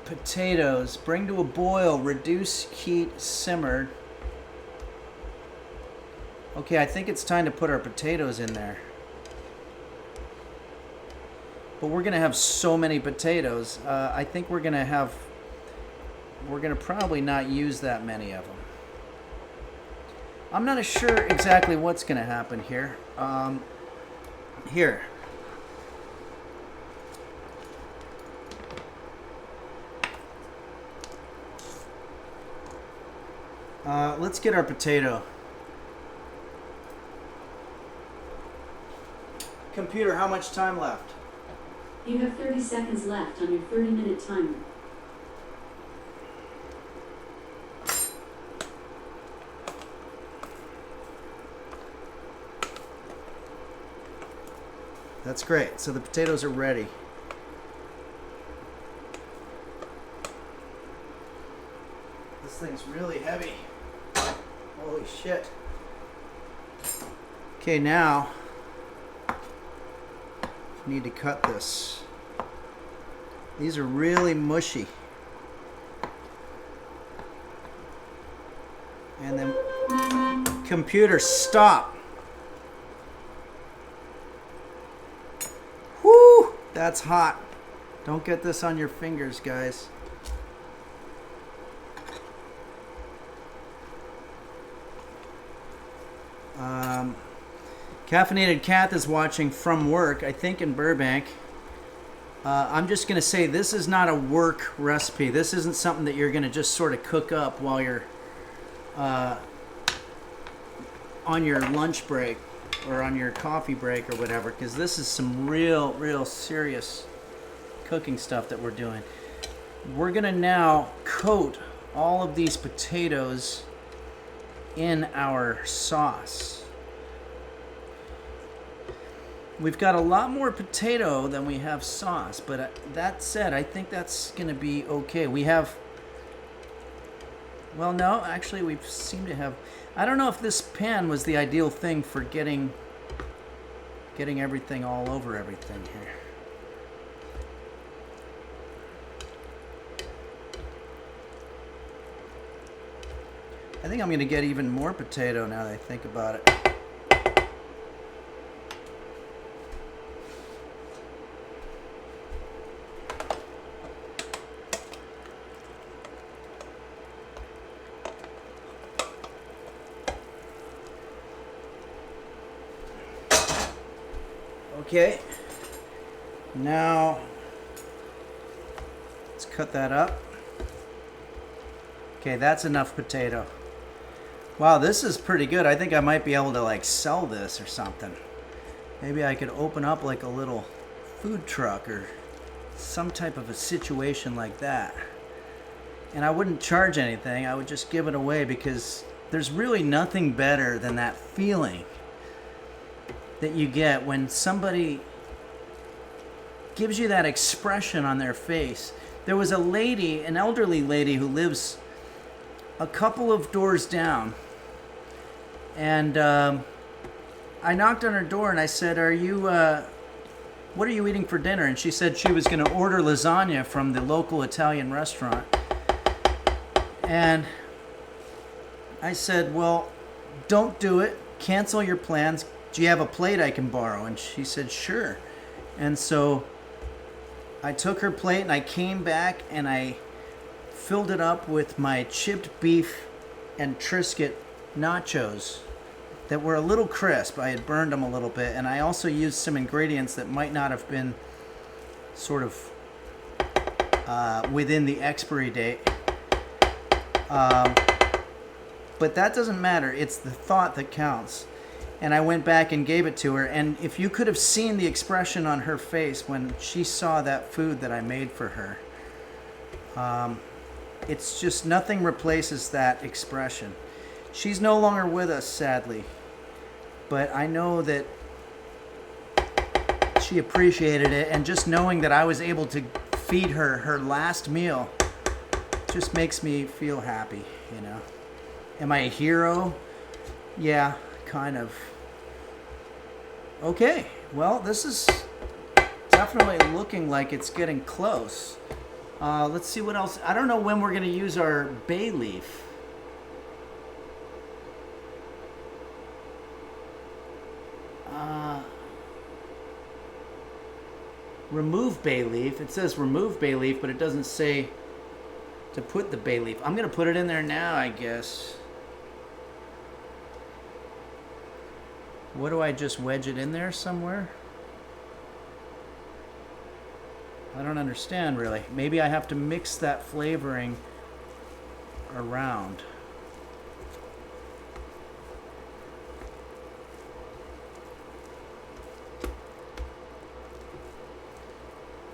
Potatoes, bring to a boil, reduce heat, simmered. Okay, I think it's time to put our potatoes in there. But we're gonna have so many potatoes. I think we're gonna probably not use that many of them. I'm not sure exactly what's gonna happen here. Here. Let's get our potato. Computer, how much time left?
You have 30 seconds left on your 30-minute timer.
That's great. So the potatoes are ready. This thing's really heavy. Holy shit. Okay, now need to cut this. These are really mushy. And then, computer, stop. Whoo! That's hot. Don't get this on your fingers, guys. Caffeinated Kath is watching from work, I think in Burbank. I'm just going to say this is not a work recipe. This isn't something that you're going to just sort of cook up while you're
on your lunch break or on your coffee break or whatever, because this is some real serious cooking stuff that we're doing. We're gonna now coat all of these potatoes in our sauce. We've got a lot more potato than we have sauce, but that said, I think that's gonna be okay. We have, well, no, actually we seem to have, I don't know if this pan was the ideal thing for getting everything all over everything here. I think I'm going to get even more potato now that I think about it. Okay, now let's cut that up. Okay, that's enough potato. Wow, this is pretty good. I think I might be able to like sell this or something. Maybe I could open up like a little food truck or some type of a situation like that. And I wouldn't charge anything. I would just give it away, because there's really nothing better than that feeling that you get when somebody gives you that expression on their face. There was a lady, an elderly lady who lives a couple of doors down, and I knocked on her door and I said, what are you eating for dinner? And she said she was going to order lasagna from the local Italian restaurant. And I said, well, don't do it. Cancel your plans. Do you have a plate I can borrow? And she said, sure. And so I took her plate and I came back and I filled it up with my chipped beef and Triscuit nachos that were a little crisp. I had burned them a little bit, and I also used some ingredients that might not have been sort of within the expiry date. But that doesn't matter. It's the thought that counts. And I went back and gave it to her, and if you could have seen the expression on her face when she saw that food that I made for her, it's just nothing replaces that expression. She's no longer with us, sadly, but I know that she appreciated it, and just knowing that I was able to feed her her last meal just makes me feel happy, you know. Am I a hero? Yeah, kind of. Okay, well, this is definitely looking like it's getting close. Let's see what else. I don't know when we're going to use our bay leaf. Remove bay leaf. It says remove bay leaf, but it doesn't say to put the bay leaf. I'm going to put it in there now, I guess. What do I just wedge it in there somewhere? I don't understand really. Maybe I have to mix that flavoring around.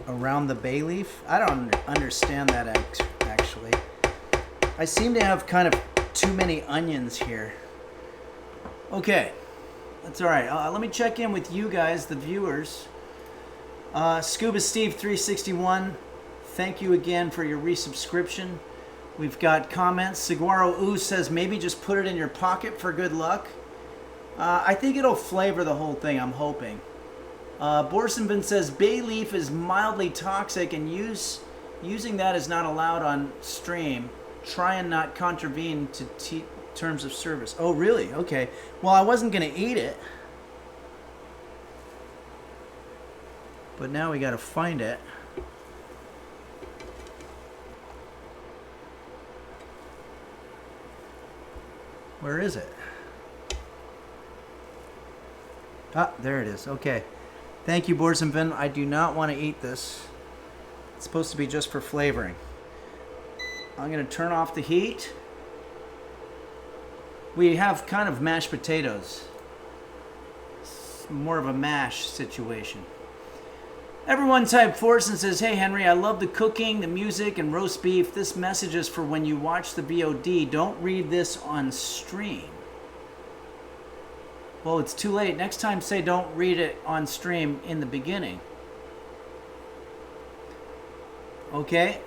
Around the bay leaf? I don't understand that actually. I seem to have kind of too many onions here. Okay, that's all right. Let me check in with you guys, the viewers. Scuba Steve 361, thank you again for your resubscription. We've got comments. Saguaro Ooh says maybe just put it in your pocket for good luck. I think it'll flavor the whole thing, I'm hoping. Borsenvin says bay leaf is mildly toxic and using that is not allowed on stream. Try and not contravene to terms of service. Oh, really? Okay. Well, I wasn't going to eat it. But now we got to find it. Where is it? Ah, there it is. Okay. Thank you, Borsenvin. I do not want to eat this. It's supposed to be just for flavoring. I'm going to turn off the heat.
we have kind of mashed potatoes. It's more of a mash situation. Everyone type Force and says, hey Henry, I love the cooking, the music, and roast beef. This message is for when you watch the VOD. Don't read this on stream. Well, it's too late. Next time say don't read it on stream in the beginning. Okay.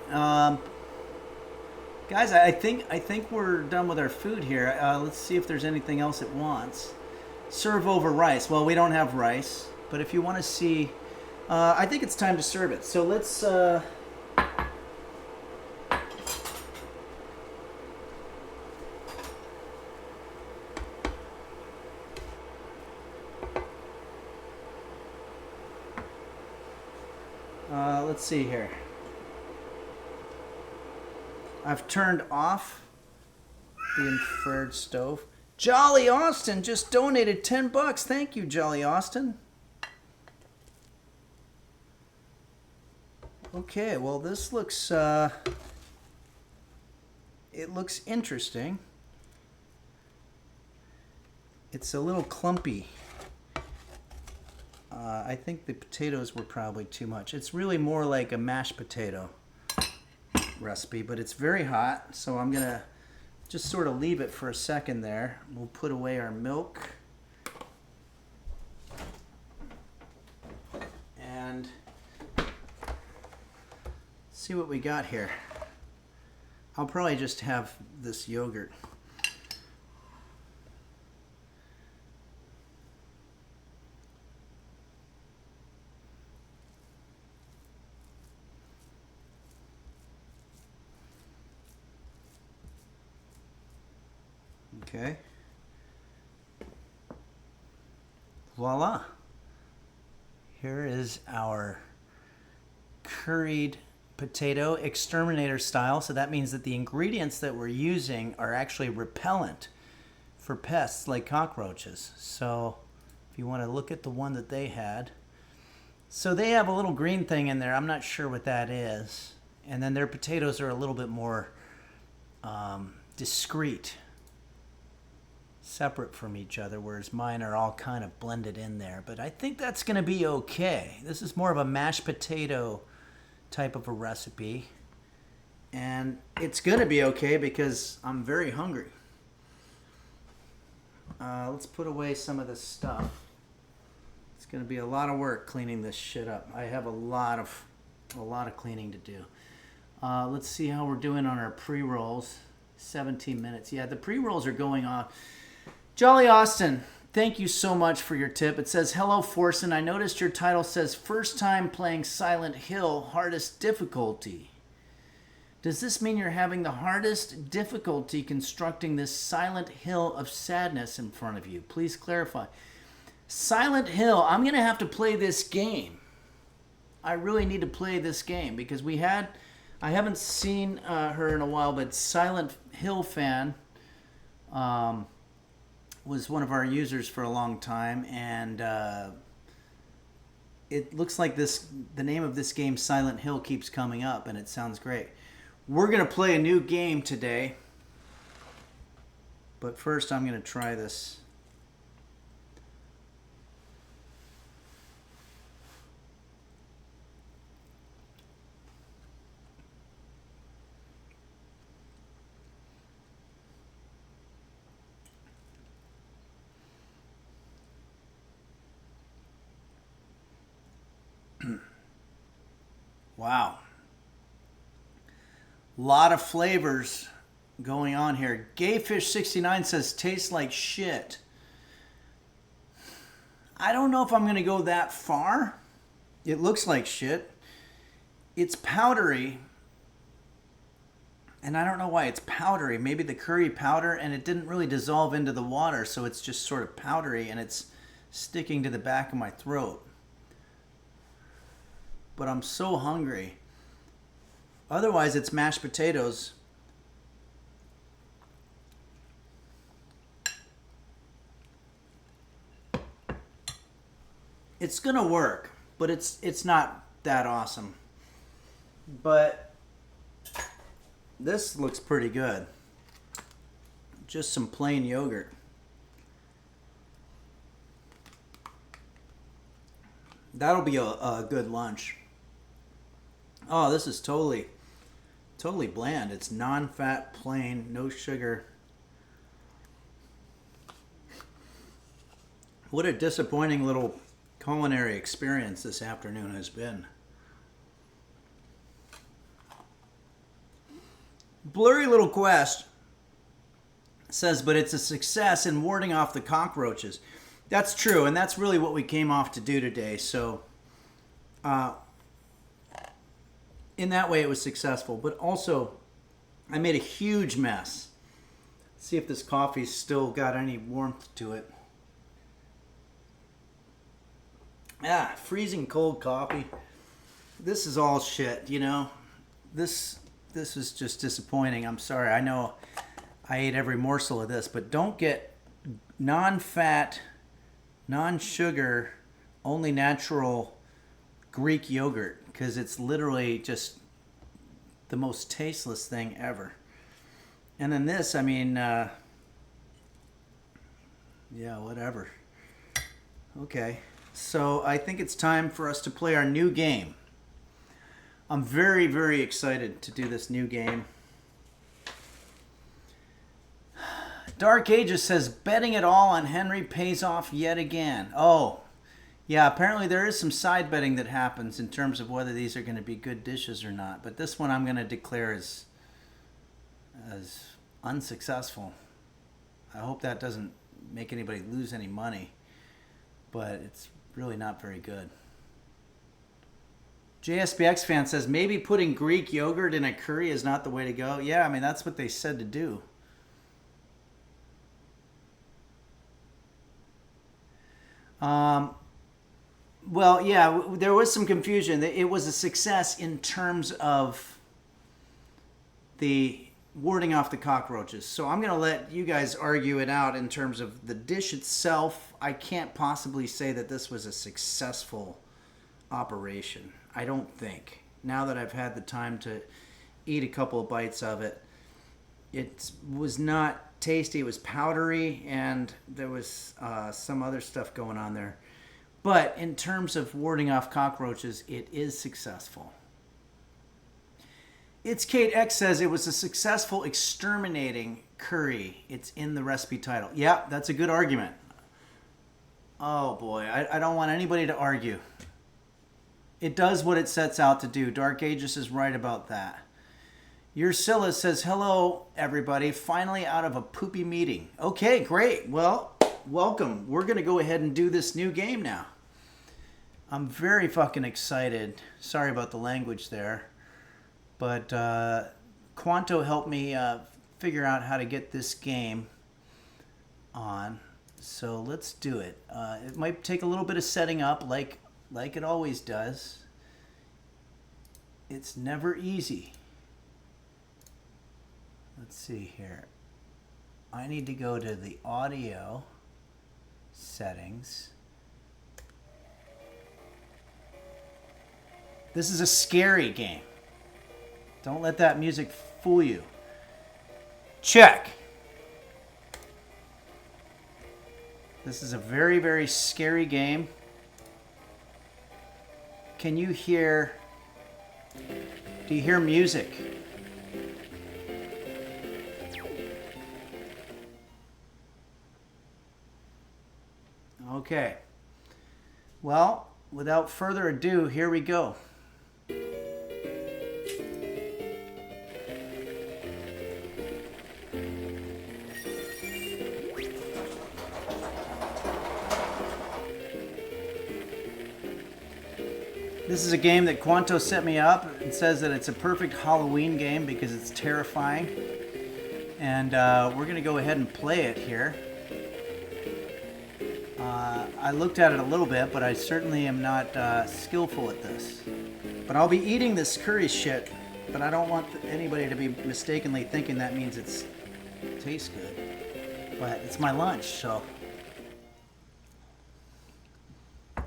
Guys, I think we're done with our food here. Let's see if there's anything else it wants. Serve over rice. Well, we don't have rice, but if you want to see, I think it's time to serve it. So let's. Let's see here. I've turned off the infrared stove. Jolly Austin just donated 10 bucks. Thank you, Jolly Austin. Okay, well this looks it looks interesting. It's a little clumpy. I think the potatoes were probably too much. It's really more like a mashed potato recipe, but it's very hot, so I'm gonna just sort of leave it for a second there. We'll put away our milk and see what we got here. I'll probably just have this yogurt. Okay. Voila. Here is our curried potato, exterminator style. So that means that the ingredients that we're using are actually repellent for pests like cockroaches. So if you want to look at the one that they had. So they have a little green thing in there. I'm not sure what that is. And then their potatoes are a little bit more discreet, separate from each other, whereas mine are all kind of blended in there. But I think that's going to be okay. This is more of a mashed potato type of a recipe. And it's going to be okay because I'm very hungry. Let's put away some of this stuff. It's going to be a lot of work cleaning this shit up. I have a lot of cleaning to do. Let's see how we're doing on our pre-rolls. 17 minutes. Yeah, the pre-rolls are going on. Jolly Austin, thank you so much for your tip. It says, hello, Forsen. I noticed your title says, first time playing Silent Hill, hardest difficulty. Does this mean you're having the hardest difficulty constructing this Silent Hill of sadness in front of you? Please clarify. Silent Hill, I'm going to have to play this game. I really need to play this game because I haven't seen her in a while, but Silent Hill fan, was one of our users for a long time, and it looks like the name of this game, Silent Hill, keeps coming up, and it sounds great. We're going to play a new game today, but first I'm going to try this. Wow. Lot of flavors going on here. Gayfish69 says, tastes like shit. I don't know if I'm going to go that far. It looks like shit. It's powdery. And I don't know why it's powdery. Maybe the curry powder, and it didn't really dissolve into the water, so it's just sort of powdery, and it's sticking to the back of my throat. But I'm so hungry. Otherwise, it's mashed potatoes. It's gonna work, but it's not that awesome. But this looks pretty good. just some plain yogurt. That'll be a good lunch. Oh, this is totally bland. It's non-fat, plain, no sugar. What a disappointing little culinary experience this afternoon has been. Blurry Little Quest says, but it's a success in warding off the cockroaches. That's true, and that's really what we came off to do today. So, in that way, it was successful. But also, I made a huge mess. Let's see if this coffee's still got any warmth to it. Ah, freezing cold coffee. This is all shit, you know. This is just disappointing. I'm sorry. I know I ate every morsel of this, but don't get non-fat, non-sugar, only natural Greek yogurt, because it's literally just the most tasteless thing ever. And then this, I mean, yeah, whatever. Okay, so I think it's time for us to play our new game. I'm very, very excited to do this new game. Dark Ages says, betting it all on Henry pays off yet again. Oh, yeah, apparently there is some side betting that happens in terms of whether these are going to be good dishes or not. But this one I'm going to declare as unsuccessful. I hope that doesn't make anybody lose any money. But it's really not very good. JSBX fan says, maybe putting Greek yogurt in a curry is not the way to go. Yeah, I mean, that's what they said to do. Well, yeah, there was some confusion. It was a success in terms of the warding off the cockroaches. So I'm going to let you guys argue it out in terms of the dish itself. I can't possibly say that this was a successful operation. I don't think. Now that I've had the time to eat a couple of bites of it, it was not tasty. It was powdery, and there was some other stuff going on there. But in terms of warding off cockroaches, it is successful. It's Kate X says it was a successful exterminating curry. It's in the recipe title. Yeah, that's a good argument. Oh boy, I don't want anybody to argue. It does what it sets out to do. Dark Aegis is right about that. Ursula says, hello, everybody. Finally out of a poopy meeting. Okay, great. Well, welcome. We're going to go ahead and do this new game now. I'm very fucking excited. Sorry about the language there. But Quanto helped me figure out how to get this game on. So let's do it. It might take a little bit of setting up like it always does. It's never easy. Let's see here. I need to go to the audio settings. This is a scary game. Don't let that music fool you. Check. This is a very, very scary game. Can you hear... Do you hear music? Okay. Well, without further ado, here we go. This is a game that Quanto set me up and says that it's a perfect Halloween game because it's terrifying. And we're going to go ahead and play it here. I looked at it a little bit, but I certainly am not skillful at this. But I'll be eating this curry shit, but I don't want anybody to be mistakenly thinking that means it tastes good. But it's my lunch, so...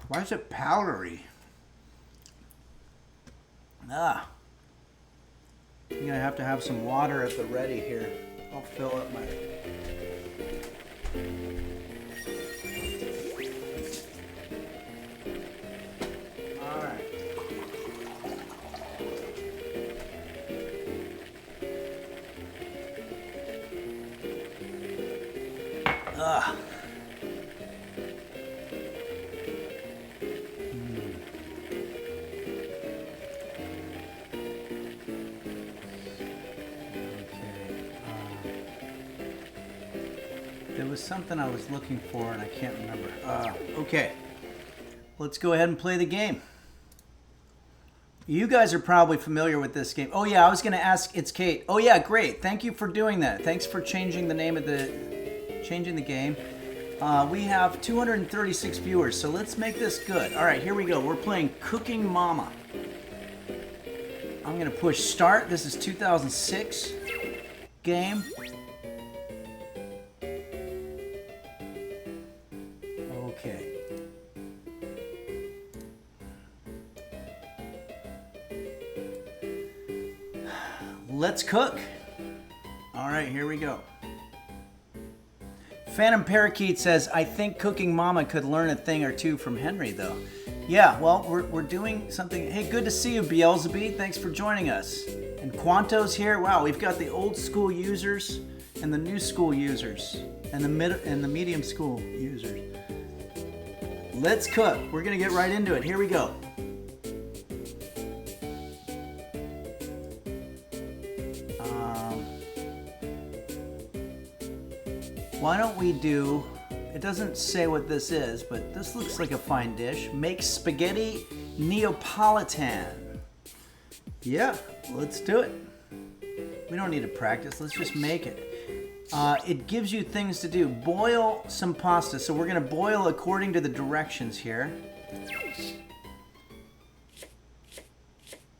Why is it powdery? I'm gonna have to have some water at the ready here.
I'll fill up my... All right. Ugh. There was something I was looking for and I can't remember. Okay, let's go ahead and play the game. You guys are probably familiar with this game. Oh yeah, I was going to ask. It's Kate. Oh yeah, great. Thank you for doing that. Thanks for changing the name of the game. We have 236 viewers, so let's make this good. All right, here we go. We're playing Cooking Mama. I'm going to push start. This is 2006 game. Okay. Let's cook. All right, here we go. Phantom Parakeet says, I think Cooking Mama could learn a thing or two from Henry, though. Yeah, well, we're doing something. Hey, good to see you, Beelzebub. Thanks for joining us. And Quanto's here. Wow, we've got the old school users and the new school users and the medium school users. Let's cook. We're gonna get right into it. Here we go. Why don't we do, it doesn't say what this is, but this looks like a fine dish. Make spaghetti Neapolitan. Yeah, let's do it. We don't need to practice, let's just make it. It gives you things to do. Boil some pasta. So we're gonna boil according to the directions here.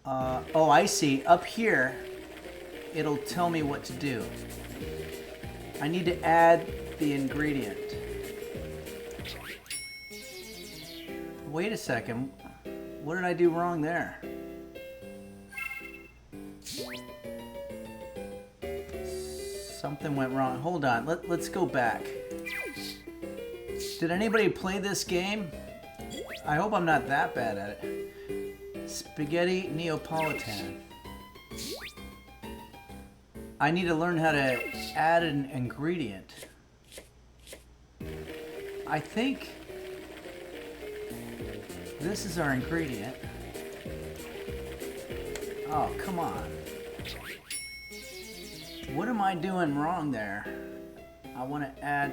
Oh, I see. Up here, it'll tell me what to do. I need to add the ingredient. Wait a second. What did I do wrong there? Something went wrong. Hold on. Let's go back. Did anybody play this game? I hope I'm not that bad at it. Spaghetti Neapolitan. I need to learn how to add an ingredient. I think this is our ingredient. Oh, come on. What am I doing wrong there? I want to add...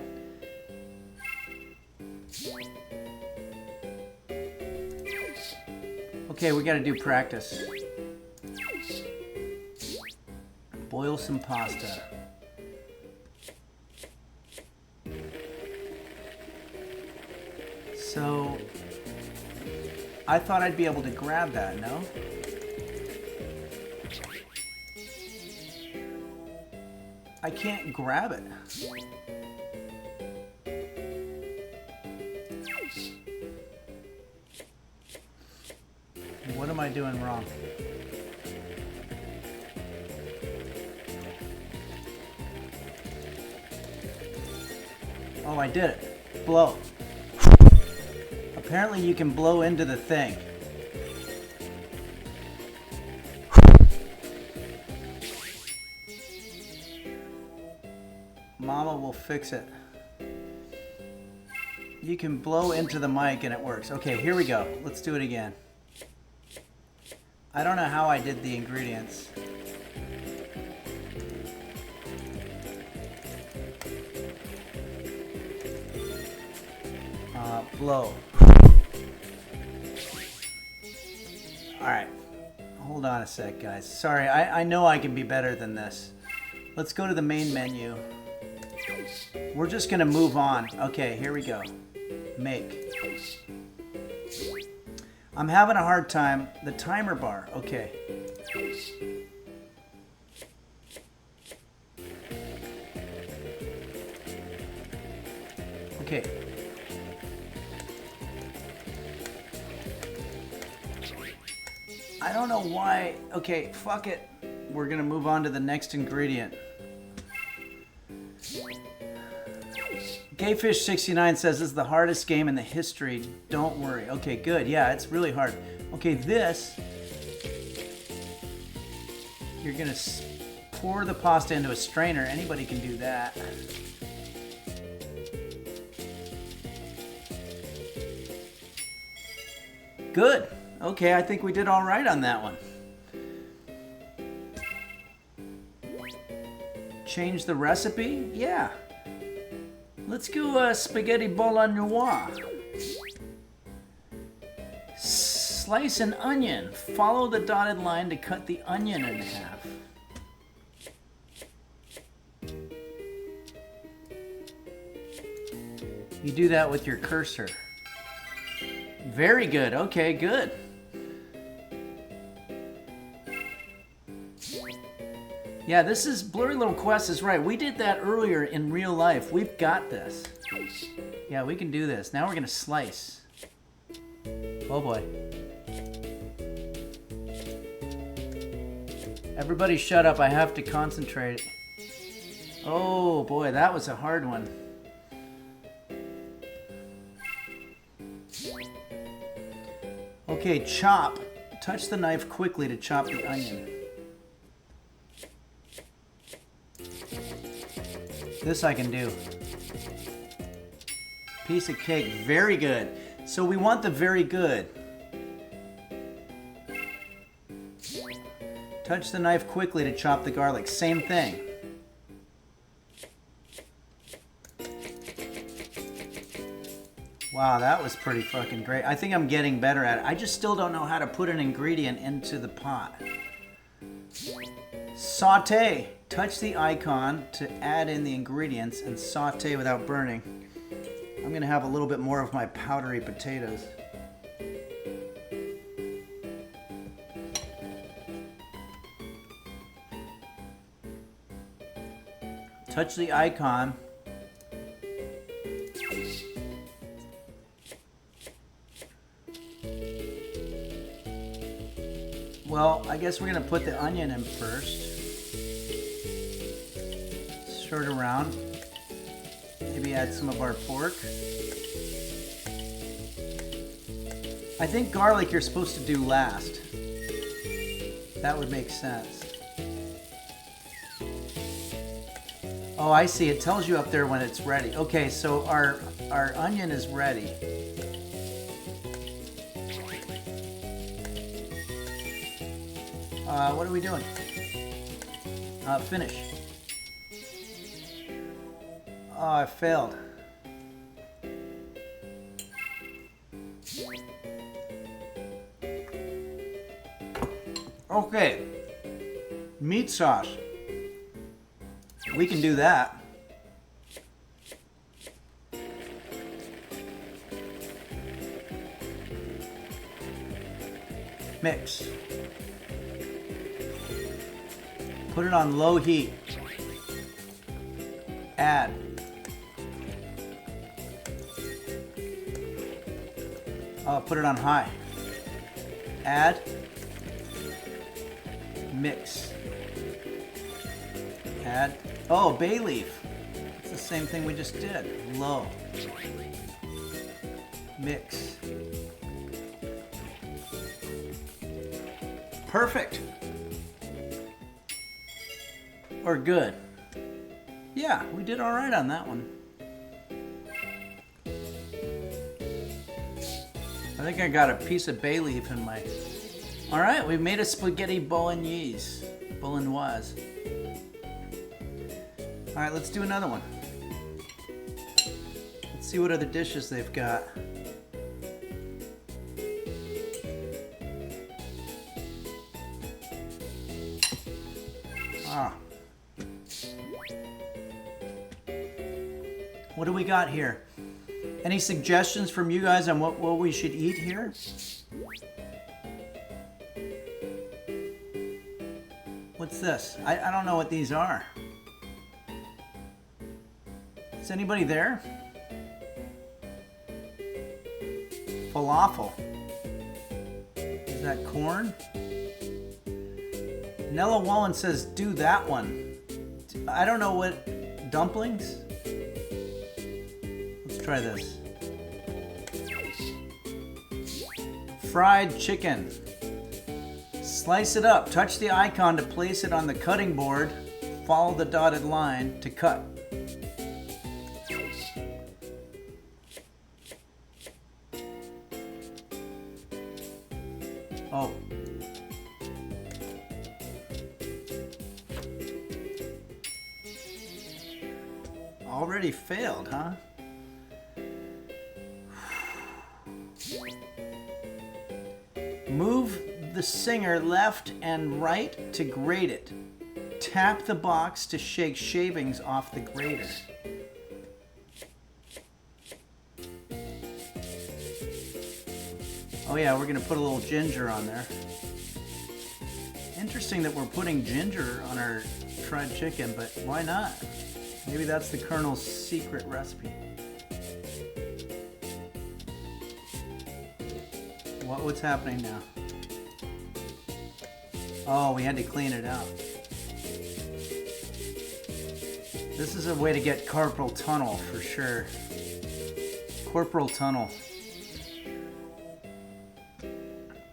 Okay, we got to do practice. Boil some pasta. So, I thought I'd be able to grab that, no? I can't grab it. What am I doing wrong? Oh, I did it. Blow. Apparently you can blow into the thing. Mama will fix it. You can blow into the mic and it works. Okay, here we go. Let's do it again. I don't know how I did the ingredients. Blow. Alright. Hold on a sec, guys. Sorry, I know I can be better than this. Let's go to the main menu. We're just gonna move on. Okay, here we go. Make. I'm having a hard time. The timer bar. Okay. Okay. I don't know why. Okay, fuck it. We're gonna move on to the next ingredient.
Gayfish69 says this is the hardest game in the history. Don't worry. Okay, good. Yeah, it's really hard. Okay, this, you're gonna pour the pasta into a strainer. Anybody can do that. Good. Okay, I think we did all right on that one. Change the recipe? Yeah. Let's go spaghetti bolognese. Slice an onion. Follow the dotted line to cut the onion in half. You do that with your cursor. Very good. Okay, good. Yeah, this is Blurry Little Quest is right. We did that earlier in real life. We've got this. Yeah, we can do this. Now we're gonna slice. Oh boy. Everybody shut up. I have to concentrate. Oh boy, that was a hard one. Okay, chop. Touch the knife quickly to chop the onion. This I can do. Piece of cake. Very good. So we want the very good. Touch the knife quickly to chop the garlic. Same thing. Wow, that was pretty fucking great. I think I'm getting better at it. I just still don't know how to put an ingredient into the pot. Saute. Touch the icon to add in the ingredients and saute without burning. I'm going to have a little bit more of my powdery potatoes. Touch the icon. Well, I guess we're going to put the onion in first. Stir it around. Maybe add some of our pork. I think garlic you're supposed to do last. That would make sense. Oh, I see. It tells you up there when it's ready. Okay, so our onion is ready. What are we doing? Finish. Oh, I failed. Okay. Meat sauce. We can do that. Mix. Put it on low heat. Add. Put it on high. Add. Mix. Add. Oh, bay leaf. It's the same thing we just did. Low. Mix. Perfect. Or good. Yeah, we did all right on that one. I think I got a piece of bay leaf in my... All right, we've made a spaghetti bolognese. Bolognese. All right, let's do another one. Let's see what other dishes they've got. Ah. What do we got here? Any suggestions from you guys on what we should eat here? What's this? I don't know what these are. Is anybody there? Falafel. Is that corn? Nella Wallen says, do that one. I don't know what dumplings. Let's try this. Fried chicken. Slice it up. Touch the icon to place it on the cutting board. Follow the dotted line to cut. Oh. Already failed, huh? Move the singer left and right to grate it. Tap the box to shake shavings off the grater. Oh yeah, we're gonna put a little ginger on there. Interesting that we're putting ginger on our fried chicken, but why not? Maybe that's the Colonel's secret recipe. What's happening now? Oh, we had to clean it out. This is a way to get carpal tunnel for sure. Corporal tunnel.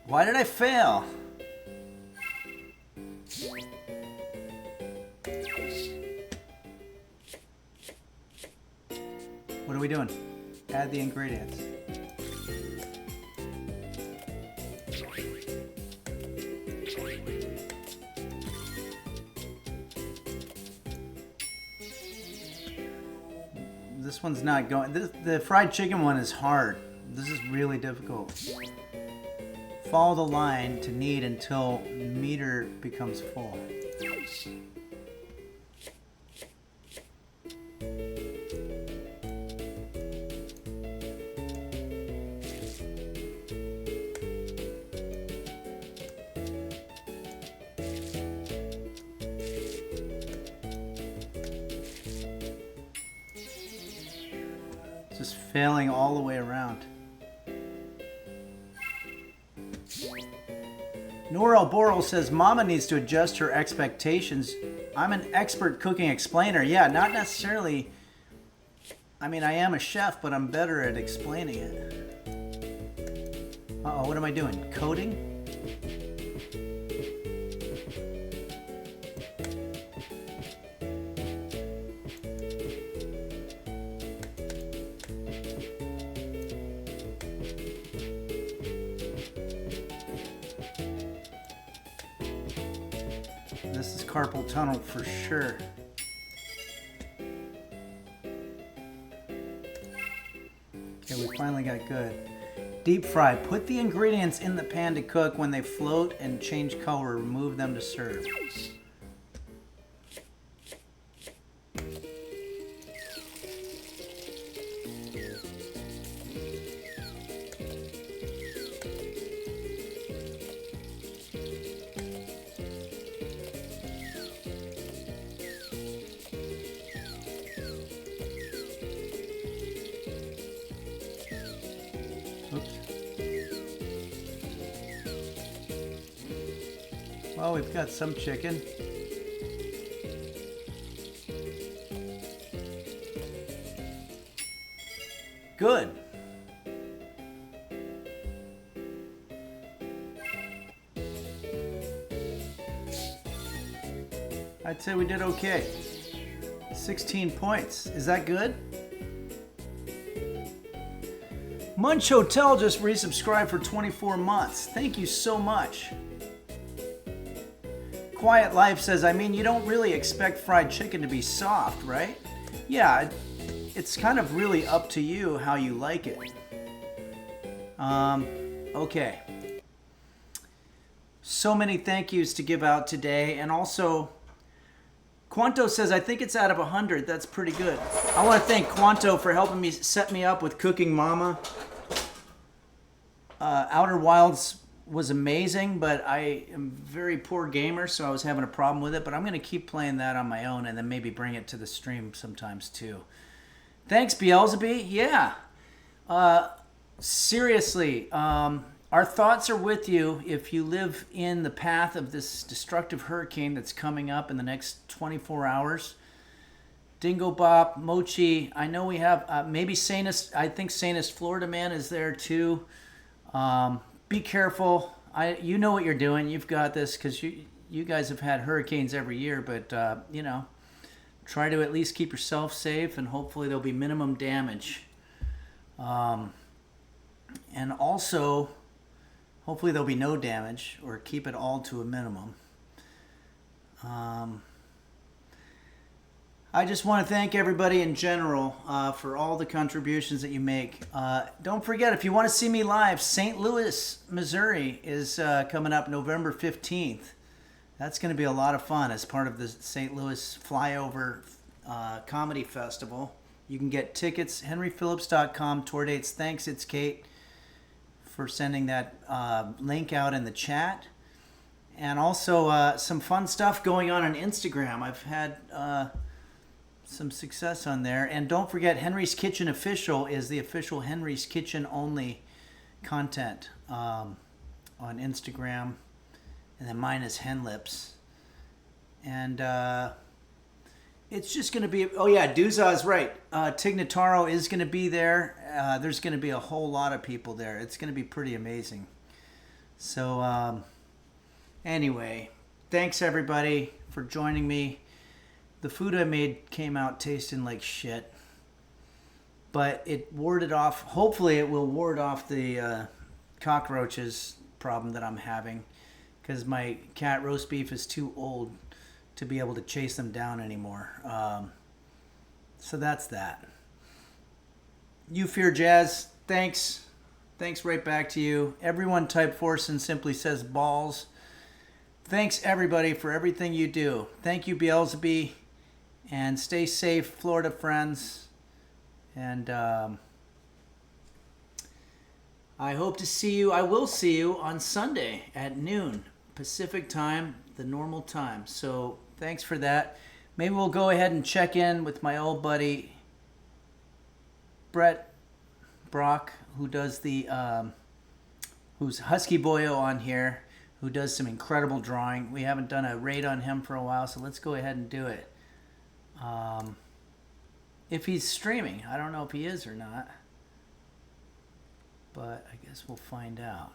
Why did I fail? What are we doing? Add the ingredients. This one's not going. The fried chicken one is hard. This is really difficult. Follow the line to knead until meter becomes full. Just failing all the way around. Norel Boral says, Mama needs to adjust her expectations. I'm an expert cooking explainer. Yeah, not necessarily. I mean, I am a chef, but I'm better at explaining it. Uh-oh, what am I doing? Coding? This is carpal tunnel for sure. Okay, we finally got good. Deep fry. Put the ingredients in the pan to cook. When they float and change color, remove them to serve. Well, we've got some chicken. Good. I'd say we did okay. 16 points. Is that good? Munch Hotel just resubscribed for 24 months. Thank you so much. Quiet Life says, I mean, you don't really expect fried chicken to be soft, right? Yeah, it's kind of really up to you how you like it. Okay. So many thank yous to give out today. And also, Quanto says, I think it's out of 100. That's pretty good. I want to thank Quanto for helping me set me up with Cooking Mama. Outer Wilds was amazing, but I am a very poor gamer, so I was having a problem with it. But I'm going to keep playing that on my own and then maybe bring it to the stream sometimes too. Thanks, Beelzebub. Yeah. Seriously, our thoughts are with you if you live in the path of this destructive hurricane that's coming up in the next 24 hours. Dingo Bop, Mochi. I know we have maybe Sanus. I think Sanus Florida Man is there too. Be careful. You know what you're doing. You've got this because you guys have had hurricanes every year. But you know, try to at least keep yourself safe, and hopefully there'll be minimum damage. And also, hopefully there'll be no damage, or keep it all to a minimum. I just want to thank everybody in general for all the contributions that you make. Don't forget, if you want to see me live, St. Louis, Missouri is coming up November 15th. That's going to be a lot of fun as part of the St. Louis Flyover Comedy Festival. You can get tickets, henryphillips.com, tour dates. Thanks, it's Kate, for sending that link out in the chat. And also some fun stuff going on Instagram. I've had some success on there. And don't forget, Henry's Kitchen Official is the official Henry's Kitchen only content on Instagram. And then mine is Henlips. And it's just going to be... Oh, yeah, Duza's right. Tignataro is going to be there. There's going to be a whole lot of people there. It's going to be pretty amazing. So, anyway, thanks, everybody, for joining me. The food I made came out tasting like shit. But it warded off... Hopefully, it will ward off the cockroaches problem that I'm having. Because my cat roast beef is too old to be able to chase them down anymore. So that's that. You Fear Jazz, thanks. Thanks right back to you. Everyone type Forson simply says balls. Thanks everybody for everything you do. Thank you, Beelzebub. And stay safe, Florida friends. And I hope to see you. I will see you on Sunday at noon Pacific time, the normal time. So thanks for that. Maybe we'll go ahead and check in with my old buddy Brett Brock, who does the who's Husky Boyo on here, who does some incredible drawing. We haven't done a raid on him for a while, so let's go ahead and do it. If he's streaming, I don't know if he is or not, but I guess we'll find out.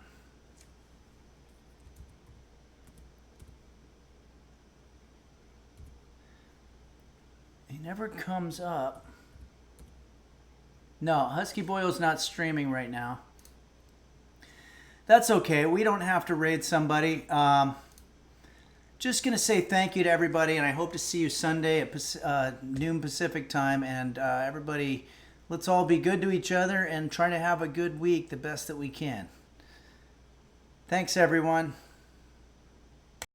He never comes up. No, Husky Boyo's not streaming right now. That's okay. We don't have to raid somebody. Just going to say thank you to everybody, and I hope to see you Sunday at noon Pacific time. And everybody, let's all be good to each other and try to have a good week, the best that we can. Thanks, everyone.